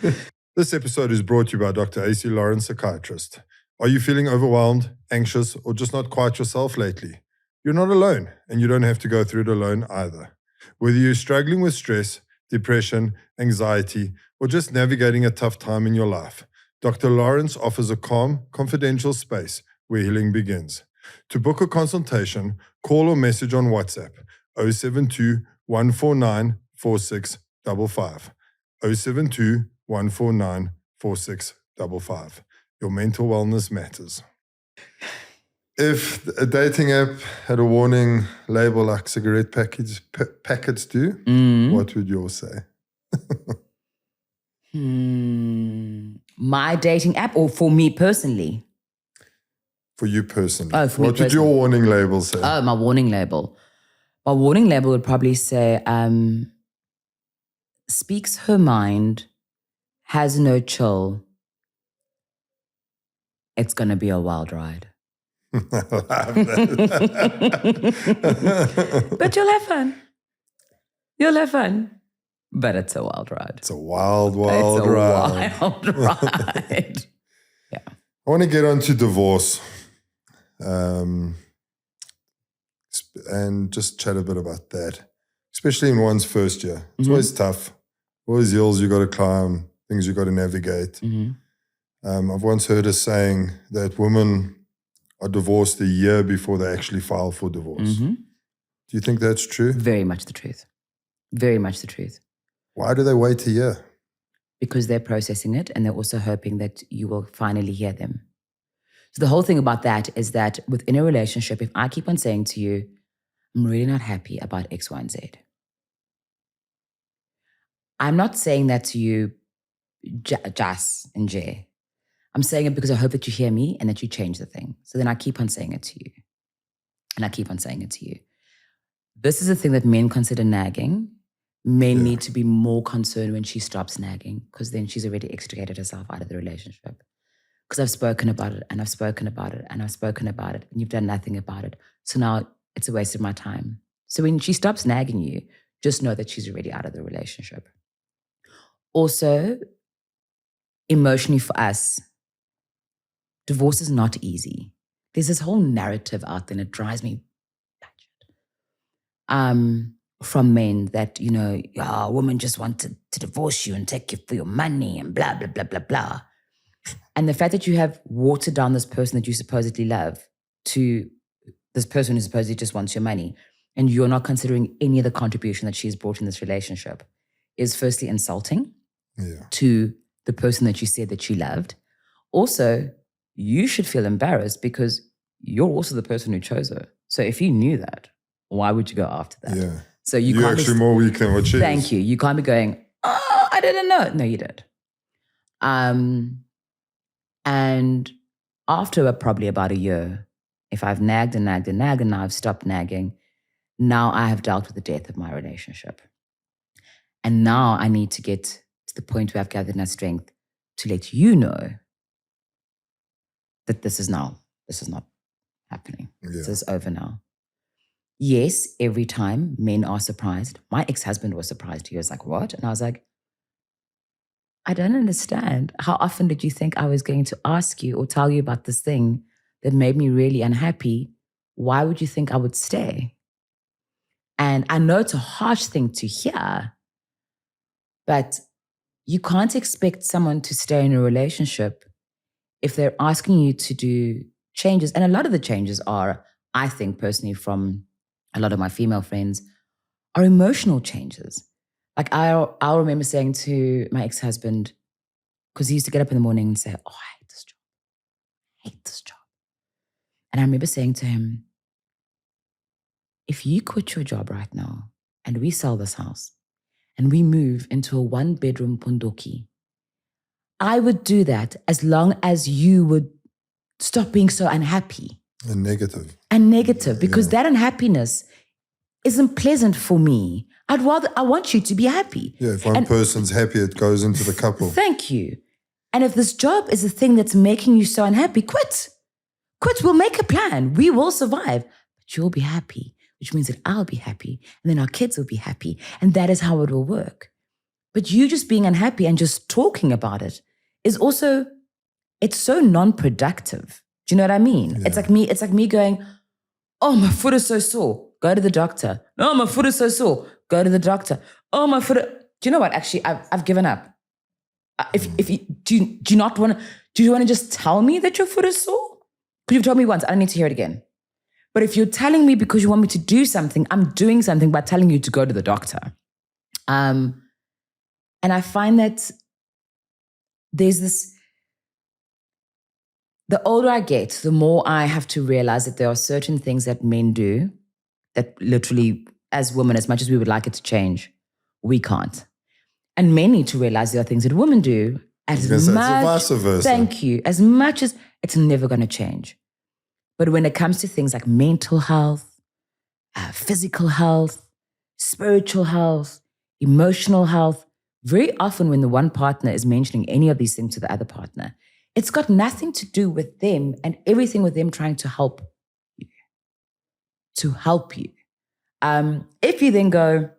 This episode is brought to you by Dr. AC Lawrence, psychiatrist. Are you feeling overwhelmed, anxious, or just not quite yourself lately? You're not alone, and you don't have to go through it alone either. Whether you're struggling with stress, depression, anxiety, or just navigating a tough time in your life, Dr. Lawrence offers a calm, confidential space where healing begins. To book a consultation, call or message on WhatsApp 072 149 4655. 072 149 4655. Your mental wellness matters. If a dating app had a warning label like cigarette packets do, what would yours say? My dating app or for me personally? For you personally. Oh, for me what would your warning label say? Oh, my warning label. My warning label would probably say, speaks her mind, has no chill. It's going to be a wild ride. I love that. But you'll have fun. You'll have fun. But it's a wild ride. It's a wild ride. Wild ride. Yeah. I want to get on to divorce and just chat a bit about that, especially in one's first year. It's always tough. Always hills you got to climb, things you got to navigate. I've once heard a saying that women are divorced a year before they actually file for divorce. Do you think that's true? Very much the truth. Very much the truth. Why do they wait a year? Because they're processing it and they're also hoping that you will finally hear them. So the whole thing about that is that within a relationship, if I keep on saying to you, I'm really not happy about X, Y, and Z. I'm not saying that to you, Jas and Jay. I'm saying it because I hope that you hear me and that you change the thing. So then I keep on saying it to you. And I keep on saying it to you. This is a thing that men consider nagging. Men need to be more concerned when she stops nagging because then she's already extricated herself out of the relationship. Because I've spoken about it and I've spoken about it and I've spoken about it and you've done nothing about it. So now it's a waste of my time. So when she stops nagging you, just know that she's already out of the relationship. Also, emotionally for us, divorce is not easy. There's this whole narrative out there and it drives me batshit. From men that, you know, a woman just wanted to divorce you and take you for your money and blah, blah, blah, blah, blah. And the fact that you have watered down this person that you supposedly love to this person who supposedly just wants your money and you're not considering any of the contribution that she's brought in this relationship is firstly insulting to the person that you said that you loved. Also, you should feel embarrassed because you're also the person who chose her. So if you knew that, why would you go after that? Yeah. So you're can't actually more weak than what she is. Thank you. You can't be going, oh, I didn't know. No, you did. And after probably about a year, if I've nagged and nagged and nagged and now I've stopped nagging, now I have dealt with the death of my relationship. And now I need to get to the point where I've gathered enough strength to let you know that this is not happening. Yeah. This is over now. Yes, every time men are surprised. My ex-husband was surprised. He was like, what? And I was like, I don't understand. How often did you think I was going to ask you or tell you about this thing that made me really unhappy? Why would you think I would stay? And I know it's a harsh thing to hear, but you can't expect someone to stay in a relationship if they're asking you to do changes. And a lot of the changes are, I think personally from a lot of my female friends, are emotional changes. Like I'll remember saying to my ex-husband, because he used to get up in the morning and say, oh, I hate this job. I hate this job. And I remember saying to him, if you quit your job right now and we sell this house and we move into a 1-bedroom pundoki, I would do that as long as you would stop being so unhappy. And negative. And negative, because that unhappiness isn't pleasant for me. I want you to be happy. Yeah, if one person's happy, it goes into the couple. Thank you. And if this job is the thing that's making you so unhappy, quit. Quit. We'll make a plan. We will survive. But you'll be happy, which means that I'll be happy. And then our kids will be happy. And that is how it will work. But you just being unhappy and just talking about it is also, it's so non-productive. Do you know what I mean? Yeah. It's like me going, oh, my foot is so sore. Go to the doctor. No, my foot is so sore. Go to the doctor. Oh, my foot. Do you know what? Actually, I've given up. If you do you not want to just tell me that your foot is sore? Because you've told me once. I don't need to hear it again. But if you're telling me because you want me to do something, I'm doing something by telling you to go to the doctor. And I find that there's this. The older I get, the more I have to realize that there are certain things that men do that literally, as women, as much as we would like it to change, we can't. And men need to realize there are things that women do as much. Vice versa. Thank you. As much as it's never going to change. But when it comes to things like mental health, physical health, spiritual health, emotional health, very often when the one partner is mentioning any of these things to the other partner, it's got nothing to do with them and everything with them trying to help you. To help you. If you then go,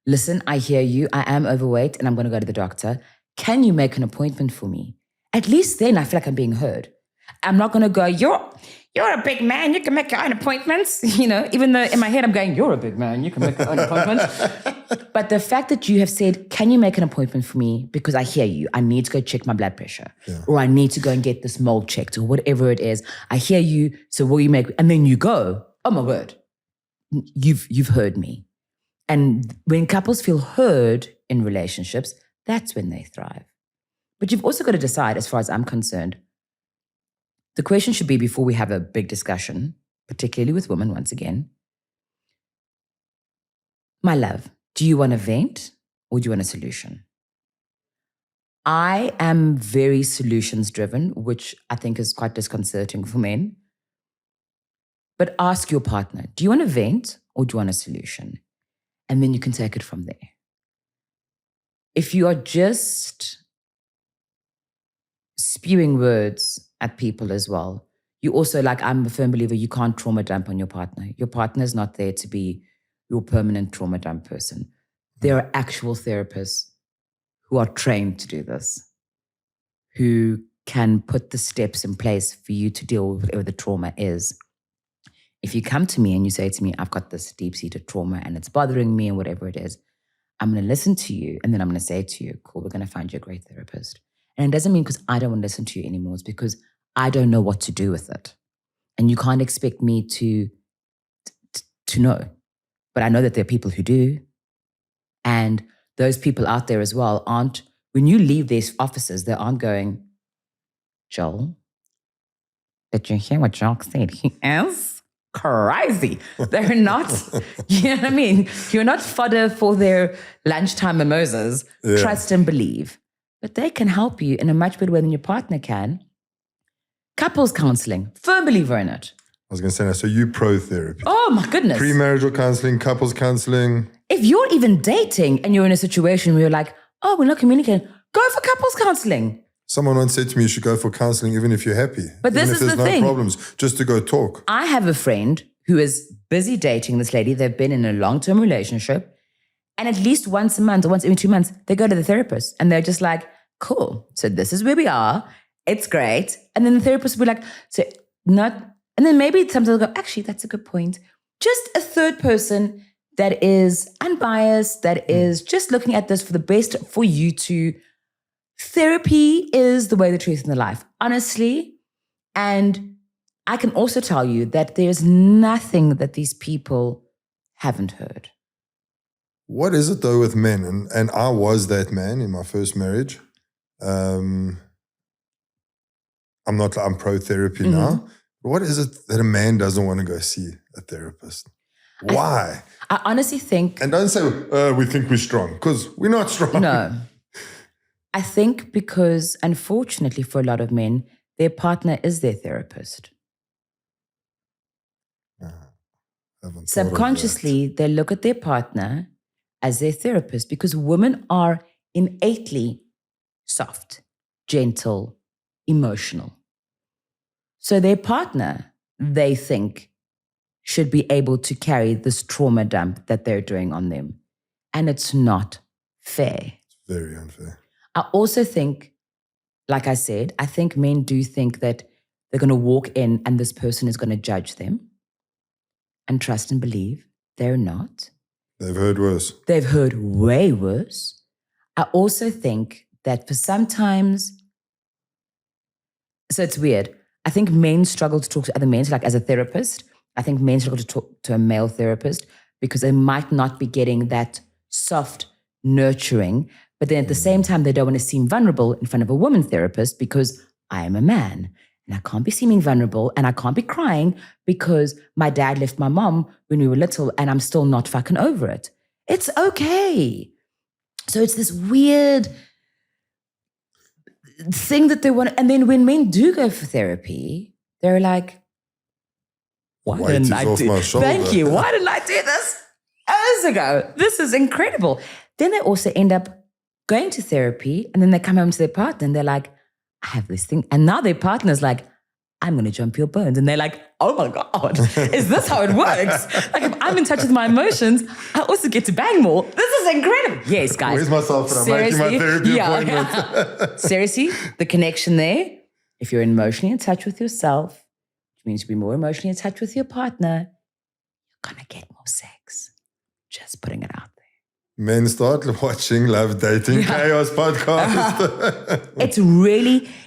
listen, I hear you. I am overweight and I'm going to go to the doctor. Can you make an appointment for me? At least then I feel like I'm being heard. I'm not going to go, you're a big man. You can make your own appointments. You know, even though in my head I'm going, you're a big man. You can make your own appointments. But the fact that you have said, can you make an appointment for me? Because I hear you. I need to go check my blood pressure. Yeah. Or I need to go and get this mold checked or whatever it is. I hear you. So will you make, and then you go, oh my word, you've heard me. And when couples feel heard in relationships, that's when they thrive. But you've also got to decide, as far as I'm concerned, the question should be before we have a big discussion, particularly with women once again, my love, do you want a vent or do you want a solution? I am very solutions driven, which I think is quite disconcerting for men. But ask your partner, do you want a vent or do you want a solution? And then you can take it from there. If you are just spewing words at people as well, you also, like, I'm a firm believer, you can't trauma dump on your partner. Your partner is not there to be your permanent trauma dump person. There are actual therapists who are trained to do this, who can put the steps in place for you to deal with whatever the trauma is. If you come to me and you say to me, I've got this deep-seated trauma and it's bothering me and whatever it is, I'm going to listen to you and then I'm going to say to you, cool, we're going to find you a great therapist. And it doesn't mean because I don't want to listen to you anymore. It's because I don't know what to do with it. And you can't expect me to know. But I know that there are people who do. And those people out there as well aren't, when you leave these offices, they aren't going, Joel, did you hear what Joel said? He is crazy. They're not, you know what I mean? You're not fodder for their lunchtime mimosas. Yeah. Trust and believe. But they can help you in a much better way than your partner can. Couples counseling, firm believer in it. I was going to say, so you pro therapy. Oh my goodness. Premarital counseling, couples counseling. If you're even dating and you're in a situation where you're like, oh, we're not communicating, go for couples counseling. Someone once said to me, you should go for counseling even if you're happy. But this is the thing. Even if there's no problems, just to go talk. I have a friend who is busy dating this lady. They've been in a long-term relationship. And at least once a month or once every 2 months, they go to the therapist. And they're just like, cool. So this is where we are. It's great. And then the therapist will be like, so not... And then maybe sometimes they'll go, actually, that's a good point. Just a third person that is unbiased, that is just looking at this for the best for you to... Therapy is the way, the truth, and the life, honestly. And I can also tell you that there's nothing that these people haven't heard. What is it though with men? And I was that man in my first marriage. I'm pro therapy now. But what is it that a man doesn't want to go see a therapist? Why? I honestly think... And don't say, we think we're strong, because we're not strong. No. I think because, unfortunately, for a lot of men, their partner is their therapist. subconsciously, they look at their partner as their therapist because women are innately soft, gentle, emotional. So their partner, they think, should be able to carry this trauma dump that they're doing on them. And it's not fair. It's very unfair. I also think, like I said, I think men do think that they're going to walk in and this person is going to judge them and trust and believe. They're not. They've heard worse. They've heard way worse. I also think that for sometimes, so it's weird. I think men struggle to talk to other men. So like as a therapist, I think men struggle to talk to a male therapist because they might not be getting that soft nurturing. But then at the same time, they don't want to seem vulnerable in front of a woman therapist because I am a man and I can't be seeming vulnerable and I can't be crying because my dad left my mom when we were little and I'm still not fucking over it. It's okay. So it's this weird thing that they want. And then when men do go for therapy, they're like, why didn't I do this? Thank you. Why didn't I do this hours ago? This is incredible. Then they also end up going to therapy and then they come home to their partner and they're like, I have this thing. And now their partner's like, I'm going to jump your bones. And they're like, oh my God, is this how it works? Like if I'm in touch with my emotions, I also get to bang more. This is incredible. Yes, guys. Where's myself? And I'm making my therapy appointment. Seriously, the connection there, if you're emotionally in touch with yourself, which means to be more emotionally in touch with your partner, you're going to get more sex. Just putting it out there. Men start watching Love Dating Chaos podcast.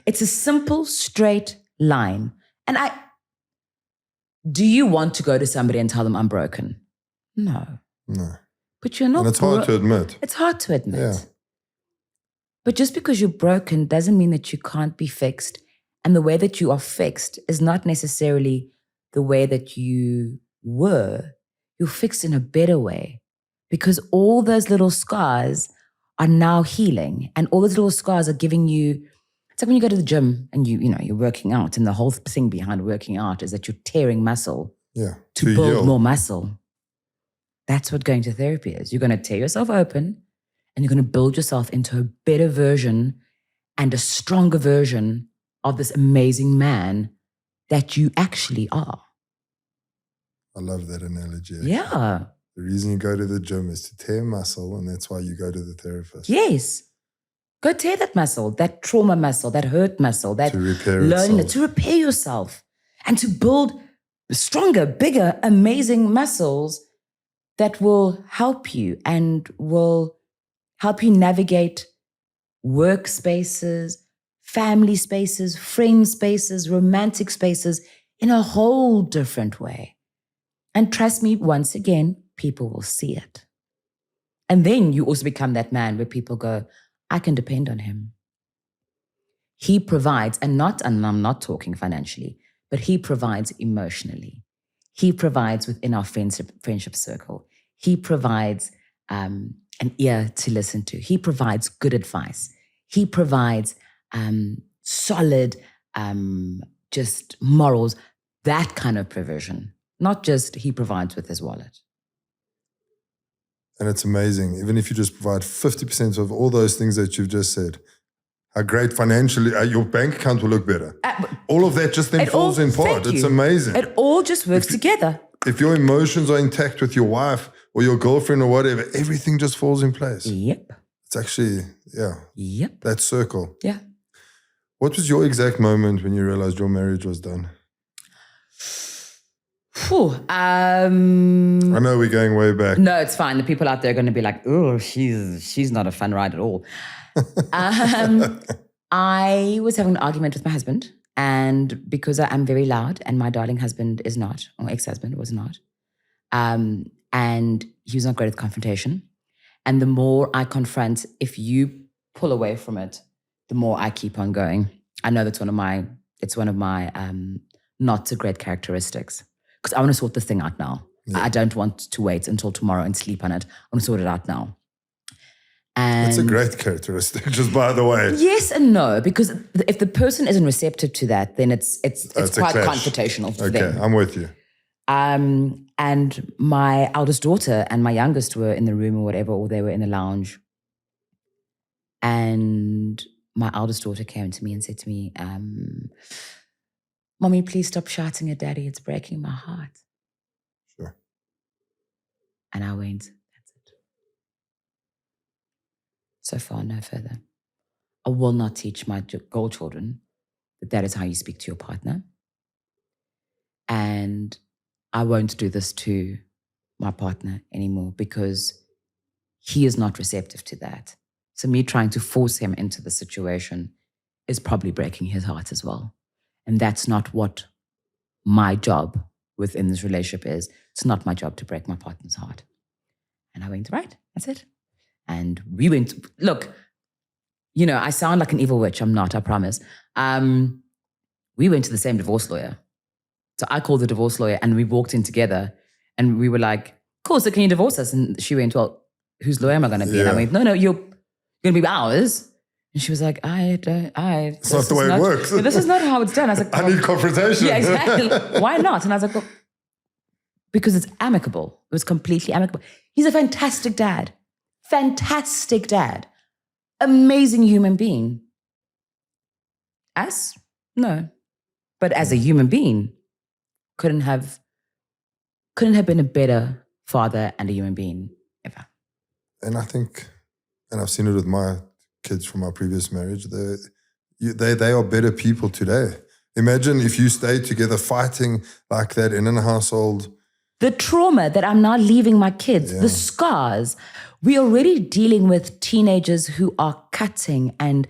It's a simple, straight line. And do you want to go to somebody and tell them I'm broken? No. But you're not. And it's hard to admit. It's hard to admit. Yeah. But just because you're broken doesn't mean that you can't be fixed. And the way that you are fixed is not necessarily the way that you were. You're fixed in a better way. Because all those little scars are now healing. And all those little scars are giving you, it's like when you go to the gym and you're working out, and the whole thing behind working out is that you're tearing muscle to build heal. more muscle. That's what going to therapy is. You're going to tear yourself open and you're going to build yourself into a better version and a stronger version of this amazing man that you actually are. I love that analogy. Actually. Yeah. The reason you go to the gym is to tear muscle, and that's why you go to the therapist. Yes. Go tear that muscle, that trauma muscle, that hurt muscle, that to repair loneliness, to repair yourself and to build stronger, bigger, amazing muscles that will help you and will help you navigate work spaces, family spaces, friend spaces, romantic spaces in a whole different way. And trust me, once again, people will see it. And then you also become that man where people go, I can depend on him. He provides, and I'm not talking financially, but he provides emotionally. He provides within our friendship circle. He provides an ear to listen to. He provides good advice. He provides solid, just morals, that kind of provision. Not just he provides with his wallet. And it's amazing. Even if you just provide 50% of all those things that you've just said, how great financially, your bank account will look better. All of that just then falls in part. It's amazing. It all just works together. If your emotions are intact with your wife or your girlfriend or whatever, everything just falls in place. Yep. It's actually, Yep. that circle. Yeah. What was your exact moment when you realized your marriage was done? I know we're going way back. No, it's fine. The people out there are going to be like, oh, she's not a fun ride at all. I was having an argument with my husband, and because I'm very loud and my darling husband is not, or ex-husband was not, and he was not great at confrontation. And the more I confront, if you pull away from it, the more I keep on going. I know that's one of my not so great characteristics. Because I want to sort this thing out now. Yeah. I don't want to wait until tomorrow and sleep on it. I want to sort it out now. And it's a great characteristic, just by the way. Yes and no, because if the person isn't receptive to that, then it's quite confrontational for them. Okay, I'm with you. And my eldest daughter and my youngest were in the room or whatever, or they were in the lounge. And my eldest daughter came to me and said to me, Mommy, please stop shouting at Daddy. It's breaking my heart. Sure. And I went, that's it. So far, no further. I will not teach my girl children that is how you speak to your partner. And I won't do this to my partner anymore because he is not receptive to that. So me trying to force him into the situation is probably breaking his heart as well. And that's not what my job within this relationship is. It's not my job to break my partner's heart. And I went, right, that's it. And we went, look, you know, I sound like an evil witch. I'm not, I promise. We went to the same divorce lawyer. So I called the divorce lawyer and we walked in together and we were like, cool, so can you divorce us? And she went, well, whose lawyer am I going to be? And I went, no, you're going to be ours. And she was like, it's not the way it works. This is not how it's done. I was like, I need confrontation. Yeah, exactly. Why not? And I was like, well, because it's amicable. It was completely amicable. He's a fantastic dad. Fantastic dad. Amazing human being. As? No. But as a human being, couldn't have been a better father and a human being ever. And I think, and I've seen it with my kids from my previous marriage, they are better people today. Imagine if you stayed together fighting like that in a household. The trauma that I'm now leaving my kids, the scars. We're already dealing with teenagers who are cutting and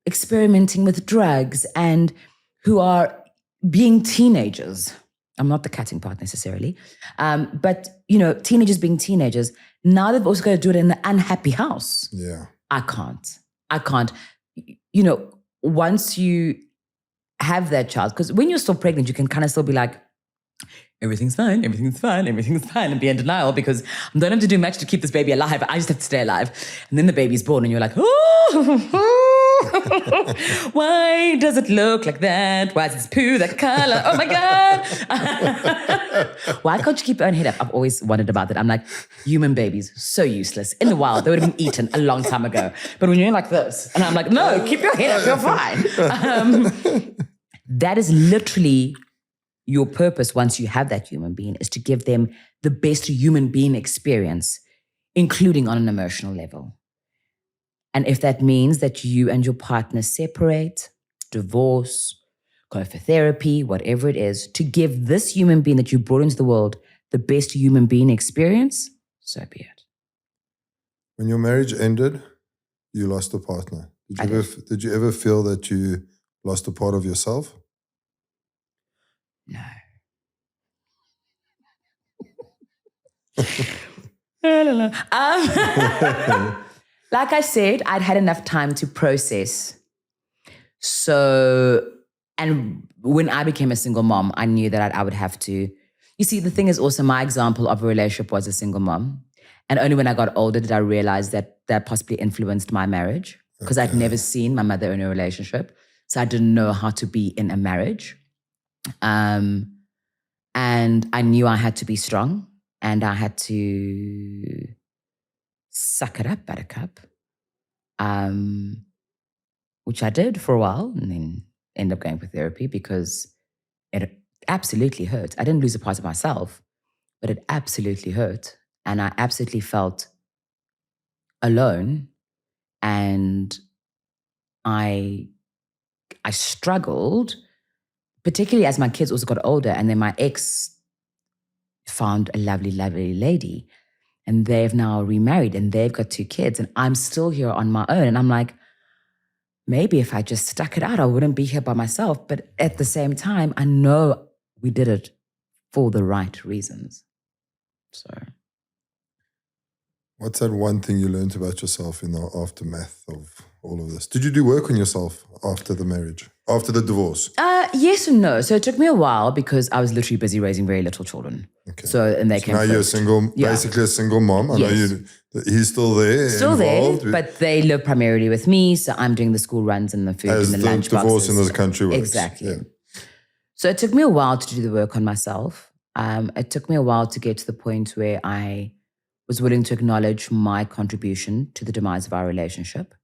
experimenting with drugs and who are being teenagers. I'm not the cutting part necessarily. But, you know, teenagers being teenagers. Now they've also got to do it in an unhappy house. Yeah. I can't. You know, once you have that child, because when you're still pregnant, you can kind of still be like, everything's fine, and be in denial because I don't have to do much to keep this baby alive. I just have to stay alive. And then the baby's born and you're like, why does it look like that? Why is its poo that color? Oh my God. Why can't you keep your own head up? I've always wondered about that. I'm like, human babies, so useless. In the wild, they would have been eaten a long time ago. But when you're like this, and I'm like, no, keep your head up, you're fine. That is literally your purpose once you have that human being, is to give them the best human being experience, including on an emotional level. And if that means that you and your partner separate, divorce, go for therapy, whatever it is, to give this human being that you brought into the world the best human being experience, so be it. When your marriage ended, you lost a partner. Did you ever feel that you lost a part of yourself? No. I don't know. Like I said, I'd had enough time to process. So, and when I became a single mom, I knew that I would have to. You see, the thing is also my example of a relationship was a single mom. And only when I got older did I realize that possibly influenced my marriage, because I'd never seen my mother in a relationship. So I didn't know how to be in a marriage. And I knew I had to be strong and I had to suck it up, buttercup, which I did for a while and then ended up going for therapy because it absolutely hurt. I didn't lose a part of myself, but it absolutely hurt. And I absolutely felt alone. And I struggled, particularly as my kids also got older. And then my ex found a lovely, lovely lady. And they've now remarried and they've got 2 kids. And I'm still here on my own. And I'm like, maybe if I just stuck it out, I wouldn't be here by myself. But at the same time, I know we did it for the right reasons. So. What's that one thing you learned about yourself in the aftermath of all of this? Did you do work on yourself after the marriage, after the divorce? Yes and no. So it took me a while because I was literally busy raising very little children. Okay. So and they came now first. You're basically a single mom. I know he's still there. Still involved there, but they live primarily with me. So I'm doing the school runs and the food and the lunch boxes. Divorce in this country works. Exactly. Yeah. So it took me a while to do the work on myself. It took me a while to get to the point where I was willing to acknowledge my contribution to the demise of our relationship.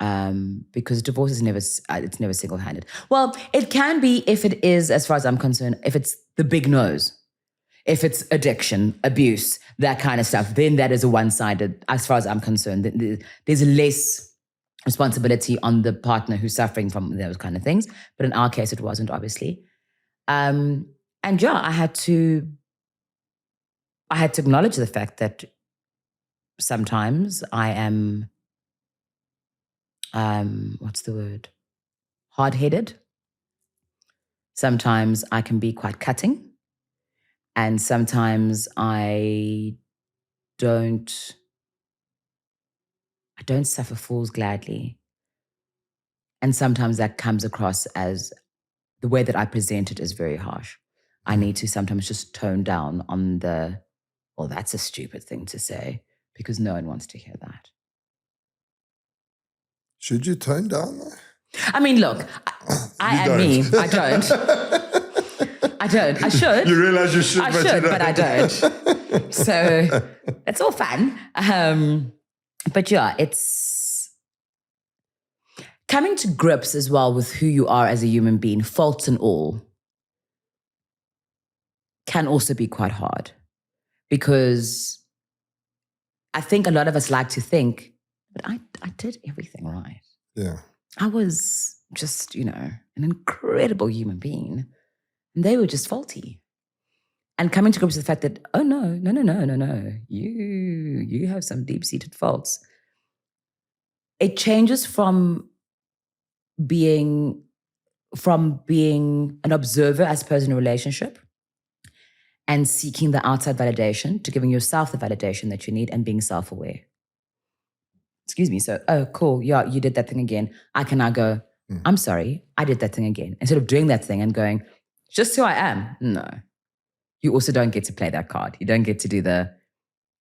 Because divorce is it's never single-handed. Well, it can be if it is, as far as I'm concerned, if it's the big no's, if it's addiction, abuse, that kind of stuff, then that is a one-sided, as far as I'm concerned. There's less responsibility on the partner who's suffering from those kind of things. But in our case, it wasn't, obviously. And yeah, I had to acknowledge the fact that sometimes I am, what's the word? Hard-headed. Sometimes I can be quite cutting. And sometimes I don't suffer fools gladly. And sometimes that comes across as the way that I present it is very harsh. I need to sometimes just tone down on well, that's a stupid thing to say, because no one wants to hear that. Should you tone down though? I mean, look, I am me. I don't. I don't. I should. You realize you should, I should, but I don't. So it's all fun. But yeah, it's coming to grips as well with who you are as a human being, faults and all, can also be quite hard. Because I think a lot of us like to think, but I did everything right. Yeah. I was just, an incredible human being. And they were just faulty. And coming to grips with the fact that, oh, no. You have some deep-seated faults. It changes from being an observer as opposed to in a relationship and seeking the outside validation to giving yourself the validation that you need and being self-aware. Excuse me. So, oh, cool. Yeah, you did that thing again. I can now go, I'm sorry, I did that thing again. Instead of doing that thing and going, just who I am. No. You also don't get to play that card. You don't get to do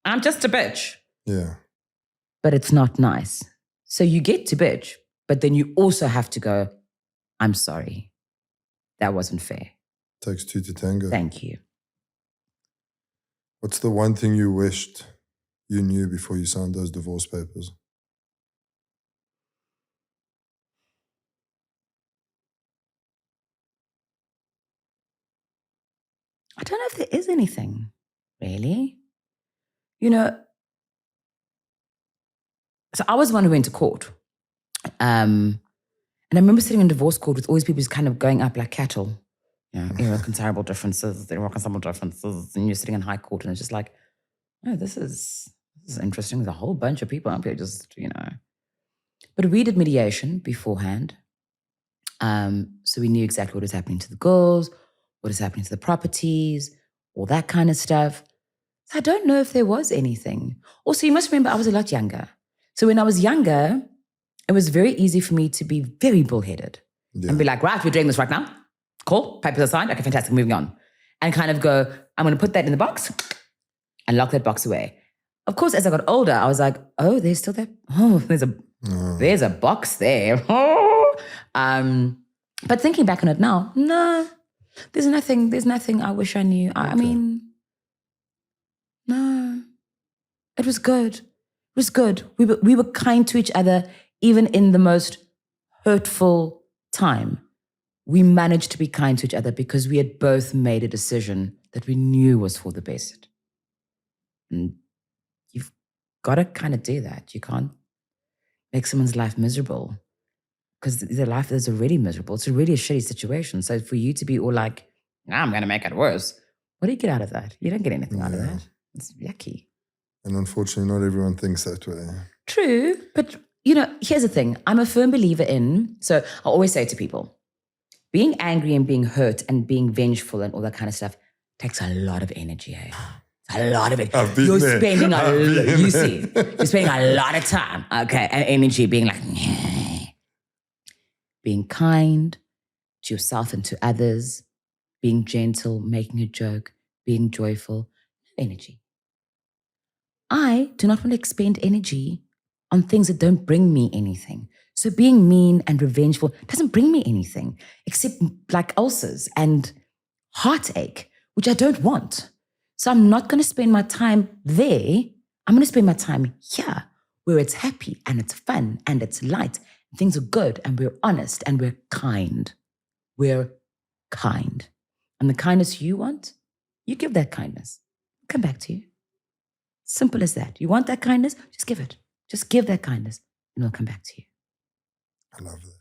I'm just a bitch. Yeah. But it's not nice. So you get to bitch, but then you also have to go, I'm sorry. That wasn't fair. Takes two to tango. Thank you. What's the one thing you wished you knew before you signed those divorce papers? I don't know if there is anything, really. So I was the one who went to court. And I remember sitting in divorce court with all these people just kind of going up like cattle. Irreconcilable differences, and you're sitting in high court and it's just like, oh, this is interesting. There's a whole bunch of people up here just, But we did mediation beforehand. So we knew exactly what was happening to the girls, what is happening to the properties, all that kind of stuff. So I don't know if there was anything. Also, you must remember I was a lot younger. So when I was younger, it was very easy for me to be very bullheaded and be like, right, we're doing this right now. Cool, papers are signed. Okay, fantastic, moving on. And kind of go, I'm going to put that in the box and lock that box away. Of course, as I got older, I was like, oh, there's still that. Oh, there's a box there. But thinking back on it now, no, there's nothing I wish I knew. I mean, no, it was good. It was good. We were kind to each other, even in the most hurtful time. We managed to be kind to each other because we had both made a decision that we knew was for the best. And you've got to kind of do that. You can't make someone's life miserable because their life is already miserable. It's already a shitty situation. So for you to be all like, I'm going to make it worse. What do you get out of that? You don't get anything out of that. It's yucky. And unfortunately, not everyone thinks that way. True. But, here's the thing. I'm a firm believer so I always say to people, being angry and being hurt and being vengeful and all that kind of stuff takes a lot of energy. Eh? A lot of it. You're spending you're spending a lot of time, okay, and energy being like, being kind to yourself and to others, being gentle, making a joke, being joyful, energy. I do not want to expend energy on things that don't bring me anything. So being mean and revengeful doesn't bring me anything except like ulcers and heartache, which I don't want. So I'm not going to spend my time there. I'm going to spend my time here where it's happy and it's fun and it's light. And things are good and we're honest and we're kind. We're kind. And the kindness you want, you give that kindness. Come back to you. Simple as that. You want that kindness? Just give it. Just give that kindness and it'll come back to you. I love that.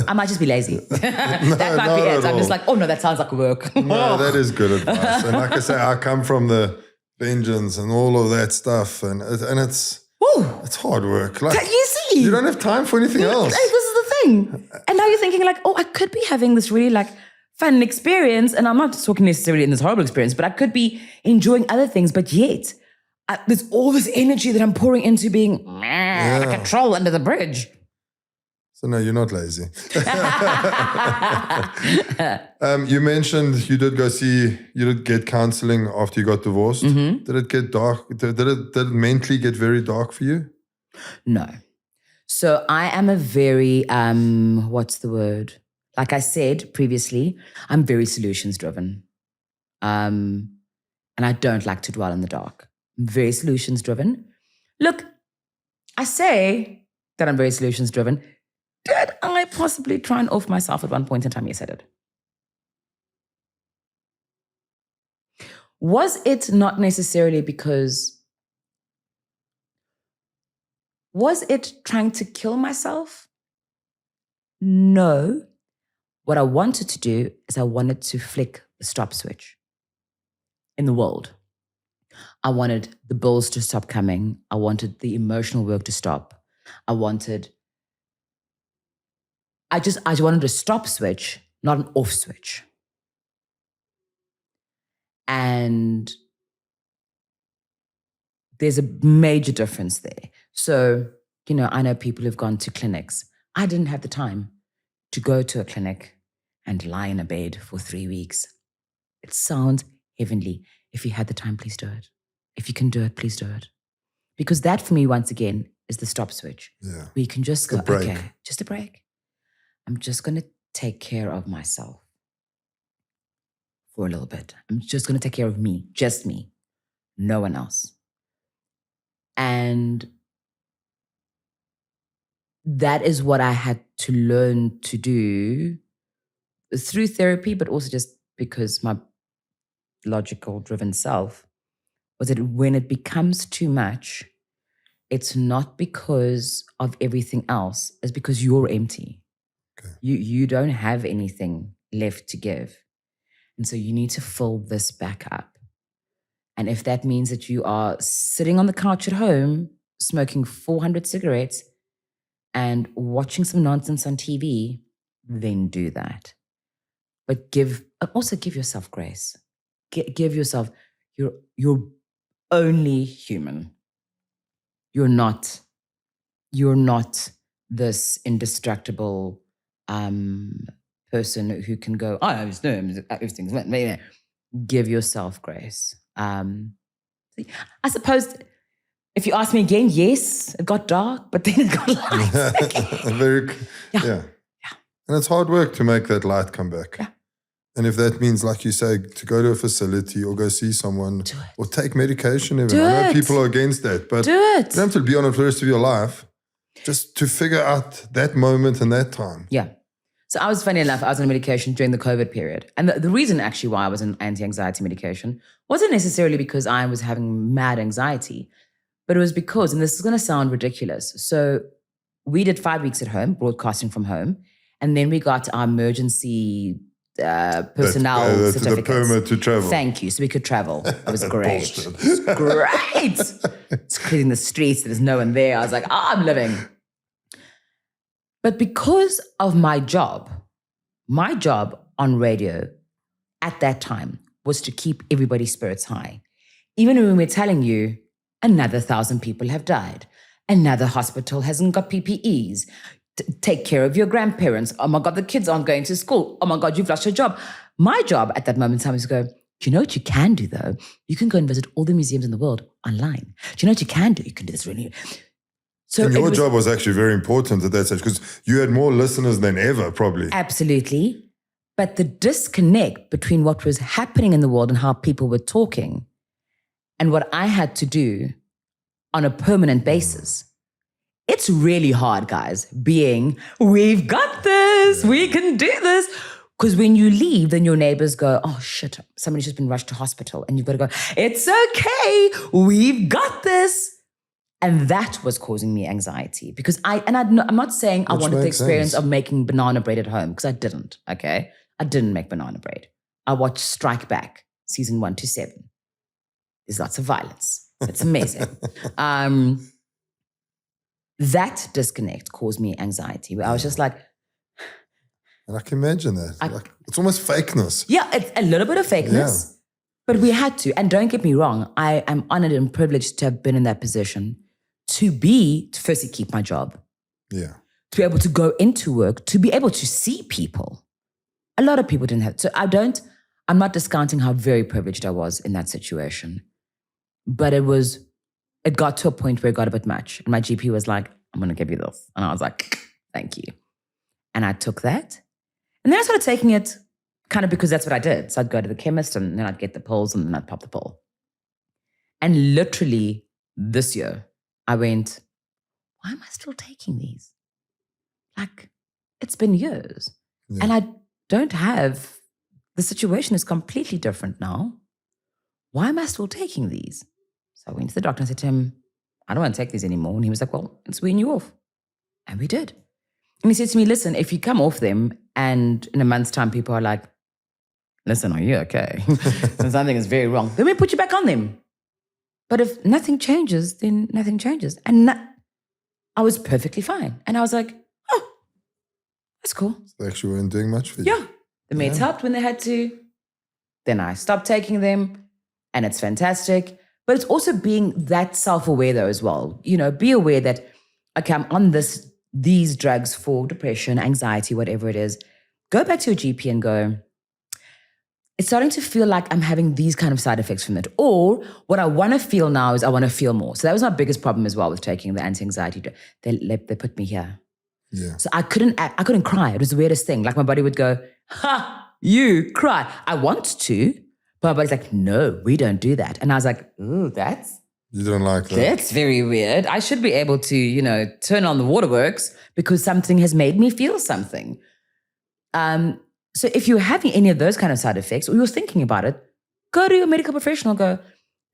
I might just be lazy. That might be it. I'm just like, oh no, that sounds like work. No, that is good advice. And like I say, I come from the vengeance and all of that stuff, and it's hard work. Like, you see, you don't have time for anything else. Like, this is the thing. And now you're thinking like, oh, I could be having this really like fun experience, and I'm not just talking necessarily in this horrible experience, but I could be enjoying other things. But yet, there's all this energy that I'm pouring into being like a troll under the bridge. So no, you're not lazy. You mentioned you did get counseling after you got divorced. Mm-hmm. Did it get dark? Did it mentally get very dark for you? No. So I am a very, what's the word? Like I said previously, I'm very solutions driven. And I don't like to dwell in the dark. I'm very solutions driven. Look, I say that I'm very solutions driven. Did I possibly try and off myself at one point in time? Yes, I did. Was it not necessarily because... Was it trying to kill myself? No. What I wanted to do is I wanted to flick the stop switch in the world. I wanted the bills to stop coming. I wanted the emotional work to stop. I just wanted a stop switch, not an off switch. And there's a major difference there. So, I know people who've gone to clinics. I didn't have the time to go to a clinic and lie in a bed for 3 weeks. It sounds heavenly. If you had the time, please do it. If you can do it, please do it. Because that for me, once again, is the stop switch. Yeah. Where you can just go, break. okay, just a break. I'm just going to take care of myself for a little bit. I'm just going to take care of me, just me, no one else. And that is what I had to learn to do through therapy, but also just because my logical driven self was that when it becomes too much, it's not because of everything else, it's because you're empty. Okay. You don't have anything left to give. And so you need to fill this back up. And if that means that you are sitting on the couch at home, smoking 400 cigarettes and watching some nonsense on TV, then do that. But also give yourself grace. Give yourself, you're only human. You're not this indestructible person who can go, everything's. Give yourself grace. I suppose if you ask me again, yes, it got dark, but then it got light. Yeah. And it's hard work to make that light come back. Yeah. And if that means, like you say, to go to a facility or go see someone or take medication, even. I know people are against that, but do it. You don't have to be on it for the rest of your life. Just to figure out that moment and that time. Yeah. So I was, funny enough, I was on medication during the COVID period. And the reason actually why I was on anti-anxiety medication wasn't necessarily because I was having mad anxiety, but it was because, and this is going to sound ridiculous. So we did 5 weeks at home, broadcasting from home. And then we got our emergency personnel certificates. The permit to travel. Thank you. So we could travel. It was great. It was great. It's clearing the streets. There's no one there. I was like, I'm living. But because of my job on radio at that time was to keep everybody's spirits high. Even when we're telling you another 1,000 people have died, another hospital hasn't got PPEs, take care of your grandparents. Oh my God, the kids aren't going to school. Oh my God, you've lost your job. My job at that moment in time was to go, do you know what you can do though? You can go and visit all the museums in the world online. Do you know what you can do? You can do this really. So and your job was actually very important at that stage because you had more listeners than ever, probably. Absolutely. But the disconnect between what was happening in the world and how people were talking and what I had to do on a permanent basis, it's really hard, guys, being, we've got this, we can do this. Because when you leave, then your neighbors go, oh shit, somebody's just been rushed to hospital. And you've got to go, it's okay, we've got this. And that was causing me anxiety because I'm not saying I wanted the experience of making banana bread at home because I didn't, okay? I didn't make banana bread. I watched Strike Back, season 1 to 7. There's lots of violence. It's amazing. That disconnect caused me anxiety where I was just like, and I can imagine that. It's almost fakeness. Yeah, it's a little bit of fakeness, but we had to. And don't get me wrong, I am honored and privileged to have been in that position to firstly keep my job. Yeah. To be able to go into work, to be able to see people. A lot of people didn't have. So I'm not discounting how very privileged I was in that situation. But it got to a point where it got a bit much. And my GP was like, I'm going to give you this. And I was like, thank you. And I took that. And then I started taking it kind of because that's what I did. So I'd go to the chemist and then I'd get the pills and then I'd pop the pill. And literally this year, I went, why am I still taking these? Like, it's been years. Yeah. And I don't have, the situation is completely different now. Why am I still taking these? So I went to the doctor and said to him, I don't want to take these anymore. And he was like, well, let's wean you off. And we did. And he said to me, listen, if you come off them and in a month's time people are like, listen, are you okay? Something is very wrong. Then we put you back on them. But if nothing changes, then nothing changes. And I was perfectly fine. And I was like, oh, that's cool. So they actually weren't doing much for you? Yeah. The meds helped when they had to. Then I stopped taking them and it's fantastic. But it's also being that self-aware though as well. You know, be aware that, okay, I'm on these drugs for depression, anxiety, whatever it is. Go back to your GP and go, it's starting to feel like I'm having these kind of side effects from it. Or what I want to feel now is I want to feel more. So that was my biggest problem as well with taking the anti-anxiety drug. They put me here. Yeah. So I couldn't cry. It was the weirdest thing. Like my body would go, ha, you cry. I want to, but my body's like, no, we don't do that. And I was like, ooh, you don't like that? That's very weird. I should be able to, turn on the waterworks because something has made me feel something. So if you're having any of those kind of side effects or you're thinking about it, go to your medical professional, go,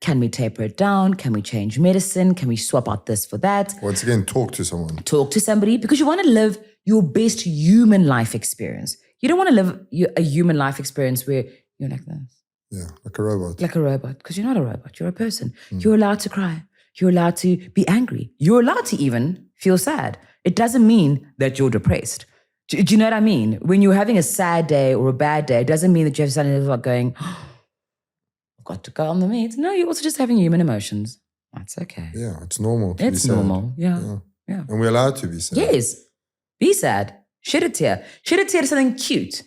can we taper it down? Can we change medicine? Can we swap out this for that? Once again, talk to someone. Talk to somebody because you want to live your best human life experience. You don't want to live a human life experience where you're like this. Yeah, like a robot. Like a robot, because you're not a robot. You're a person. You're allowed to cry. You're allowed to be angry. You're allowed to even feel sad. It doesn't mean that you're depressed. Do you know what I mean? When you're having a sad day or a bad day, it doesn't mean that you have suddenly like going, oh, I've got to go on the meds. No, you're also just having human emotions. That's okay. Yeah, it's normal to be sad. It's normal, yeah. And we're allowed to be sad. Yes, be sad. Shed a tear. Shed a tear to something cute.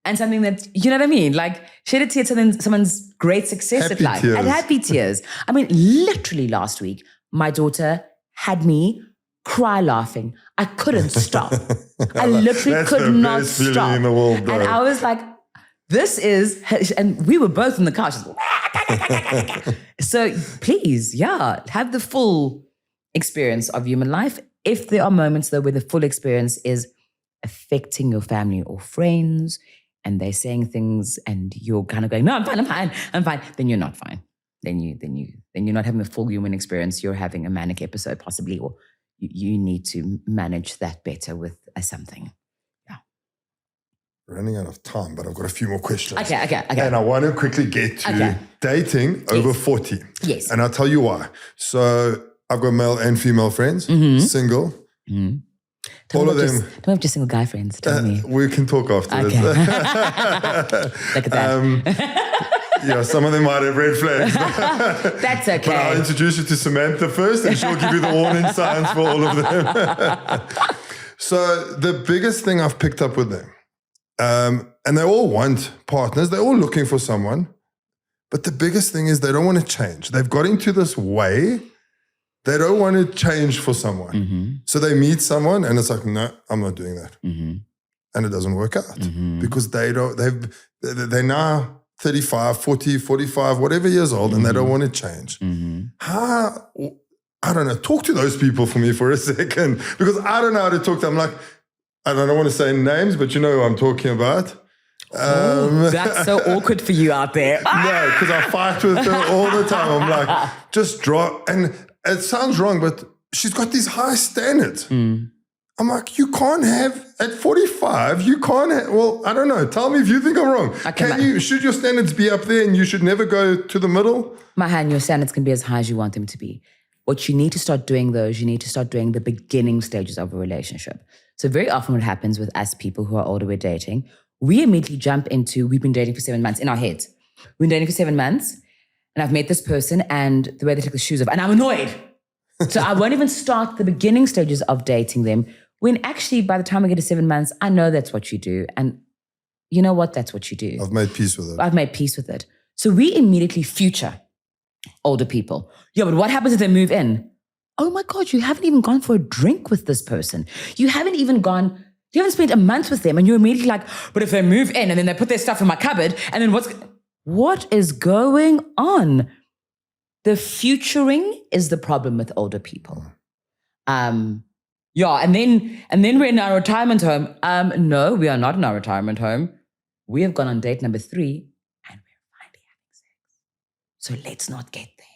And something that, you know what I mean? Like, shed a tear to someone's great success at life. And happy tears. I mean, literally last week, my daughter had me cry laughing. I couldn't stop. I literally could not stop. In the world, and I was like, this is, and we were both in the couch. So please, have the full experience of human life. If there are moments though where the full experience is affecting your family or friends, and they're saying things and you're kind of going, no, I'm fine, then you're not fine. Then you're not having a full human experience. You're having a manic episode possibly, or you need to manage that better with something. Yeah. Running out of time, but I've got a few more questions. Okay. And I want to quickly get to dating over 40. Yes. And I'll tell you why. So I've got male and female friends, single. Mm-hmm. All of them. Don't have just single guy friends. Tell me. We can talk afterwards. Okay. Look at that. Some of them might have red flags. That's okay. But I'll introduce you to Samantha first and she'll give you the warning signs for all of them. So the biggest thing I've picked up with them, and they all want partners. They're all looking for someone. But the biggest thing is they don't want to change. They've got into this way. They don't want to change for someone. Mm-hmm. So they meet someone and it's like, no, I'm not doing that. Mm-hmm. and it doesn't work out because they're now 35, 40, 45, whatever years old, and they don't want to change. How, I don't know, talk to those people for me for a second, because I don't know how to talk to them. Like, I don't want to say names, but you know who I'm talking about. That's so awkward for you out there. No, because I fight with her all the time. I'm like, just drop. And it sounds wrong, but she's got these high standards. I'm like, you can't have, at 45, you can't have, well, I don't know. Tell me if you think I'm wrong. Okay, should your standards be up there and you should never go to the middle? Your standards can be as high as you want them to be. What you need to start doing, though, is you need to start doing the beginning stages of a relationship. So very often what happens with us people who are older, we're dating, we immediately jump into, we've been dating for 7 months in our heads. We've been dating for 7 months, and I've met this person, and the way they take the shoes off, and I'm annoyed. So I won't even start the beginning stages of dating them, when actually by the time I get to 7 months, I know that's what you do. And you know what? That's what you do. I've made peace with it. I've made peace with it. So we immediately future older people. Yeah, but what happens if they move in? Oh my God, you haven't even gone for a drink with this person. You haven't spent a month with them, and you're immediately like, but if they move in and then they put their stuff in my cupboard, and then what is going on? The futuring is the problem with older people. Yeah, and then we're in our retirement home. No, we are not in our retirement home. We have gone on date number 3, and we're finally having sex. So let's not get there.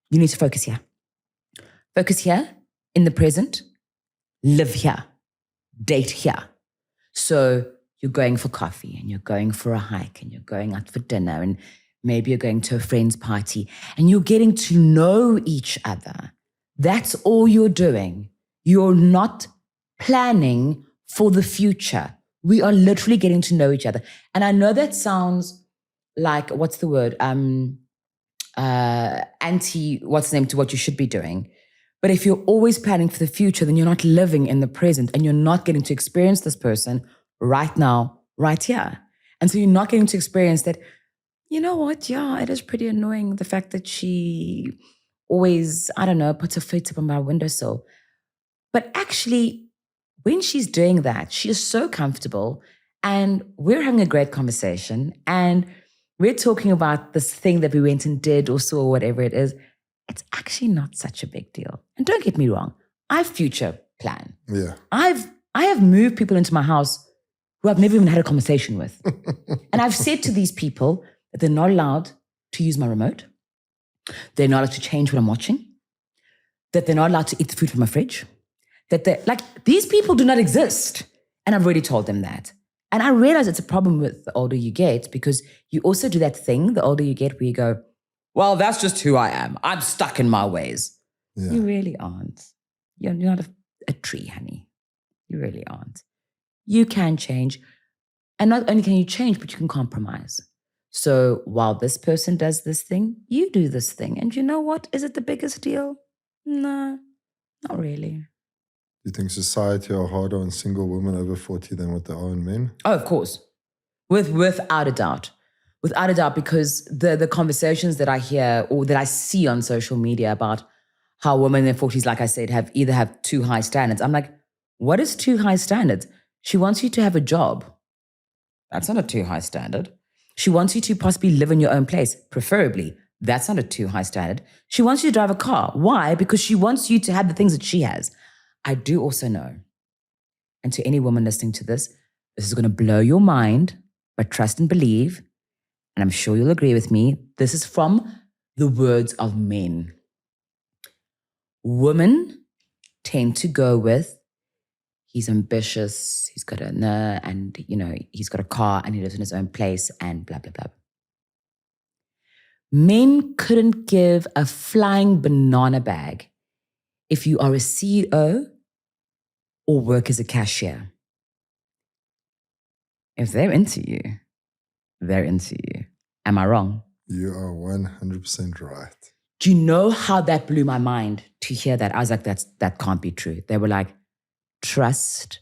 You need to focus here. Focus here, in the present. Live here. Date here. So you're going for coffee, and you're going for a hike, and you're going out for dinner, and maybe you're going to a friend's party, and you're getting to know each other. That's all you're doing. You're not planning for the future. We are literally getting to know each other. And I know that sounds like, what's the word? What's the name to what you should be doing. But if you're always planning for the future, then you're not living in the present, and you're not getting to experience this person right now, right here. And so you're not getting to experience that, you know what? Yeah, it is pretty annoying, the fact that she always, I don't know, puts her feet up on my windowsill. But actually, when she's doing that, she is so comfortable, and we're having a great conversation, and we're talking about this thing that we went and did or saw, or whatever it is. It's actually not such a big deal. And don't get me wrong, I future plan. Yeah. I have moved people into my house who I've never even had a conversation with. And I've said to these people that they're not allowed to use my remote. They're not allowed to change what I'm watching. That they're not allowed to eat the food from my fridge. That these people do not exist. And I've already told them that. And I realize it's a problem with the older you get, because you also do that thing, the older you get, where you go, well, that's just who I am. I'm stuck in my ways. Yeah. You really aren't. You're not a tree, honey. You really aren't. You can change. And not only can you change, but you can compromise. So while this person does this thing, you do this thing. And you know what? Is it the biggest deal? No, not really. Do you think society are harder on single women over 40 than what they are on men? Oh, of course. Without a doubt. Without a doubt, because the conversations that I hear or that I see on social media about how women in their 40s, like I said, have too high standards. I'm like, what is too high standards? She wants you to have a job. That's not a too high standard. She wants you to possibly live in your own place, preferably. That's not a too high standard. She wants you to drive a car. Why? Because she wants you to have the things that she has. I do also know, and to any woman listening to this is going to blow your mind, but trust and believe, and I'm sure you'll agree with me, this is from the words of men. Women tend to go with, he's ambitious, he's got he's got a car and he lives in his own place and blah, blah, blah. Men couldn't give a flying banana bag if you are a CEO or work as a cashier. If they're into you, they're into you. Am I wrong? You are 100% right. Do you know how that blew my mind to hear that? I was like, that can't be true. They were like, trust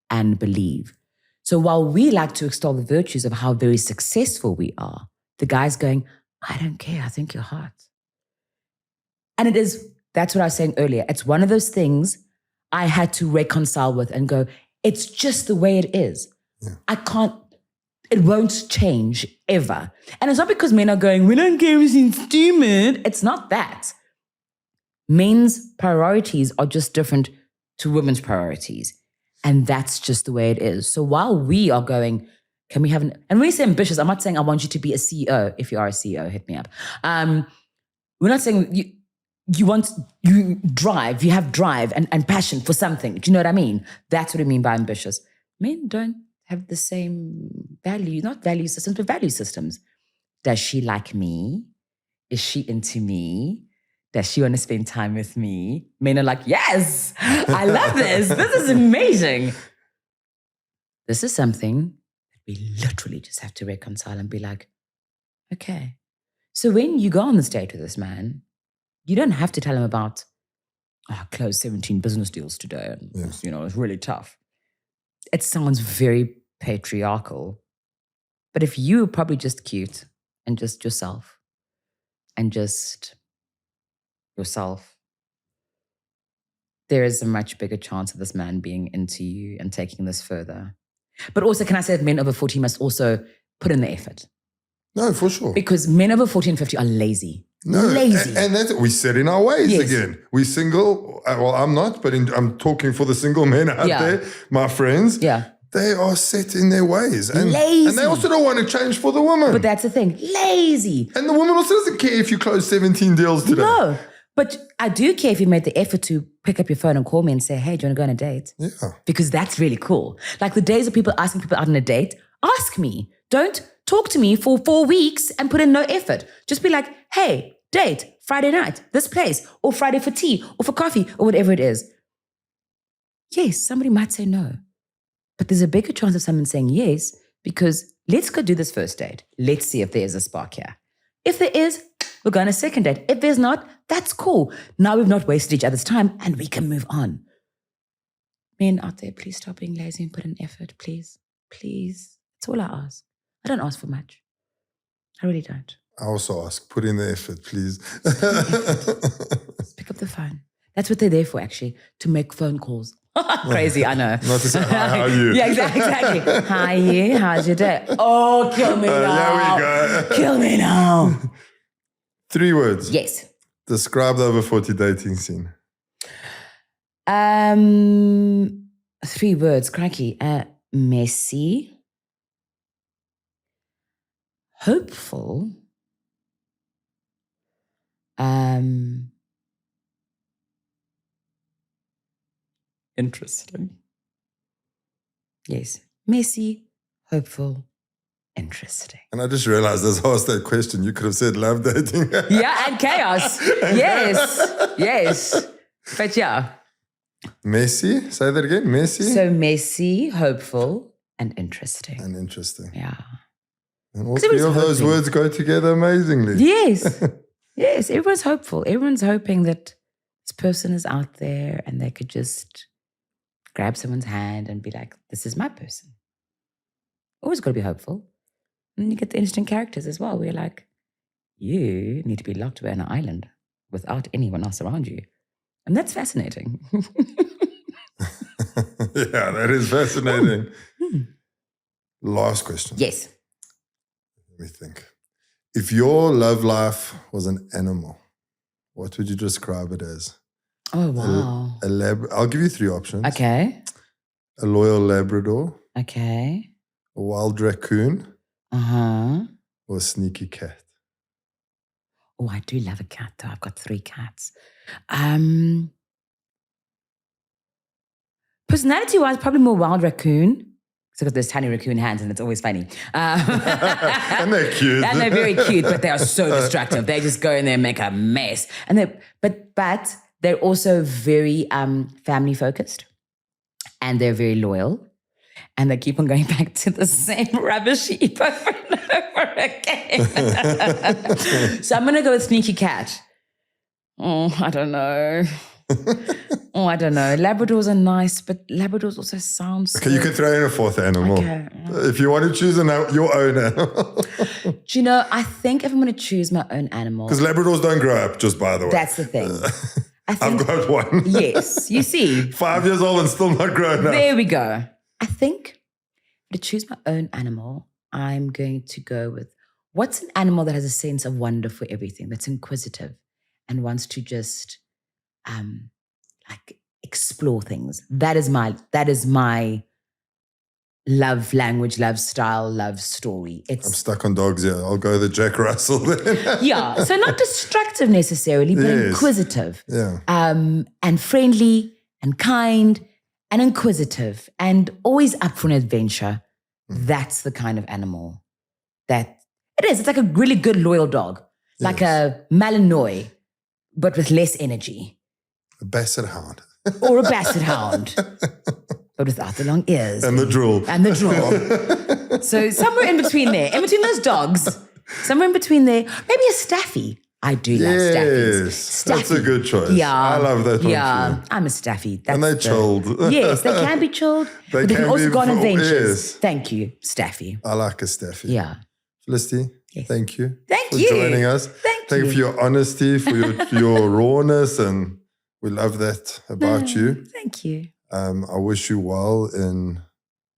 and believe. So while we like to extol the virtues of how very successful we are, the guy's going, I don't care, I think you're hot. And that's what I was saying earlier. It's one of those things I had to reconcile with and go, It's just the way it is. It won't change ever. And it's not because men are going, we don't care if it's stupid. It's not that. Men's priorities are just different to women's priorities. And that's just the way it is. So while we are going, can we have and when we say ambitious, I'm not saying I want you to be a CEO. If you are a CEO, hit me up. We're not saying you have drive and passion for something. Do you know what I mean? That's what I mean by ambitious. Men don't have the same value, not value systems, but value systems. Does she like me? Is she into me? Does she want to spend time with me? Men are like, yes, I love this. This is amazing. This is something that we literally just have to reconcile and be like, okay. So when you go on this date with this man, you don't have to tell him about, I closed 17 business deals today. And it's really tough. It sounds very patriarchal. But if you're probably just cute and just yourself and just yourself, there is a much bigger chance of this man being into you and taking this further. But also, can I say that men over 40 must also put in the effort? No, for sure. Because men over 40 and 50 are lazy. No, lazy. And that's we set in our ways again. We single, well, I'm not, but I'm talking for the single men out there, my friends. Yeah. They are set in their ways. And, lazy. And they also don't want to change for the woman. But that's the thing. Lazy. And the woman also doesn't care if you close 17 deals today. No. But I do care if you made the effort to pick up your phone and call me and say, hey, do you want to go on a date? Yeah. Because that's really cool. Like the days of people asking people out on a date, ask me. Don't talk to me for 4 weeks and put in no effort. Just be like, hey, date, Friday night, this place, or Friday for tea, or for coffee, or whatever it is. Yes, somebody might say no. But there's a bigger chance of someone saying yes, because let's go do this first date. Let's see if there is a spark here. If there is, we'll go on a second date. If there's not, that's cool. Now we've not wasted each other's time and we can move on. Men out there, please stop being lazy and put in effort, please. Please. That's all I ask. I don't ask for much. I really don't. I also ask, put in the effort, please. Pick up the phone. That's what they're there for, actually, to make phone calls. Crazy, I know. Not to say, hi, how are you? Yeah, exactly. Hi, you. How's your day? Oh, kill me now. There we go. Kill me now. 3 words. Yes. Describe the over 40 dating scene. 3 words, crikey. Messy. Hopeful. Interesting. Yes. Messy, hopeful, interesting. And I just realized as I asked that question, you could have said love dating. Yeah, and chaos. Yes. But yeah. Messy? Say that again. Messy? So messy, hopeful, and interesting. And interesting. Yeah. And all 3 of those words go together amazingly. Yes. Yes, everyone's hopeful. Everyone's hoping that this person is out there and they could just grab someone's hand and be like, this is my person. Always got to be hopeful. And you get the interesting characters as well. We're like, you need to be locked away on an island without anyone else around you. And that's fascinating. Yeah, that is fascinating. Last question. Yes. Let me think. If your love life was an animal, what would you describe it as? Oh, wow. I'll give you 3 options. Okay. A loyal Labrador. Okay. A wild raccoon. Uh-huh. Or a sneaky cat. Oh, I do love a cat though. I've got 3 cats. Personality-wise, probably more wild raccoon. Because I've got those tiny raccoon hands and it's always funny. And they're cute. And they're very cute, but they are so destructive. They just go in there and make a mess. And but they're also very family-focused. And they're very loyal. And they keep on going back to the same rubbish heap over and over again. So I'm going to go with sneaky cat. Oh, I don't know. Labradors are nice, but Labradors also sound so... Okay, you can throw in a 4th animal. Okay. If you want to choose your own animal. Do you know, I think if I'm going to choose my own animal... Because Labradors don't grow up, just by the way. That's the thing. I've got one. Yes, you see. 5 years old and still not grown up. There we go. I think to choose my own animal, I'm going to go with what's an animal that has a sense of wonder for everything, that's inquisitive and wants to just like explore things. That is my love language, love style, love story. I'm stuck on dogs here. I'll go the Jack Russell then. Yeah. So not destructive necessarily, but Yes. inquisitive. Yeah. And friendly and kind and inquisitive and always up for an adventure. That's the kind of animal that it is. It's like a really good loyal dog, like a Malinois, but with less energy. A basset hound. Or a basset hound, but without the long ears. And the drool. And the drool. So somewhere in between there, in between those dogs, somewhere in between there, maybe a Staffy. I do love Staffies. Yes, that's a good choice. Yeah. I love that one Yeah, too. I'm a Staffy. And they're chilled. Yes, they can be chilled, but they can can also be go on full- adventures. yes. Thank you, Staffy. I like a Staffy. Yeah. Felicity, Yes. thank you. Thank for you. joining us. Thank you you. for your honesty, for your rawness, and we love that about you. Thank you. I wish you well in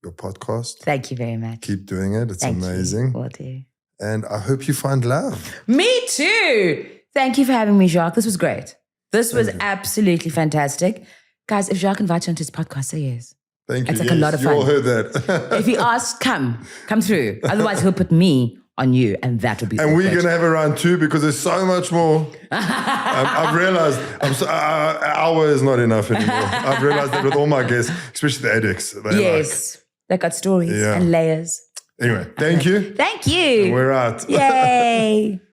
your podcast. Thank you very much. Keep doing it. It's Thank amazing. You. Will do. And I hope you find love. Me too. Thank you for having me, Jacques. This was great. This was absolutely fantastic. Guys, if Jacques invites you onto his podcast, say yes. Thank you. It's like a lot of You all fun. heard that. If he asks, come through. Otherwise, he'll put me on you, and that will be And we're awkward. going to have a round two because there's so much more. I've realized an hour is not enough anymore. I've realized that with all my guests, especially the addicts. Yes. They got stories Yeah. and layers. Anyway, thank you. Thank you. We're out. Yay.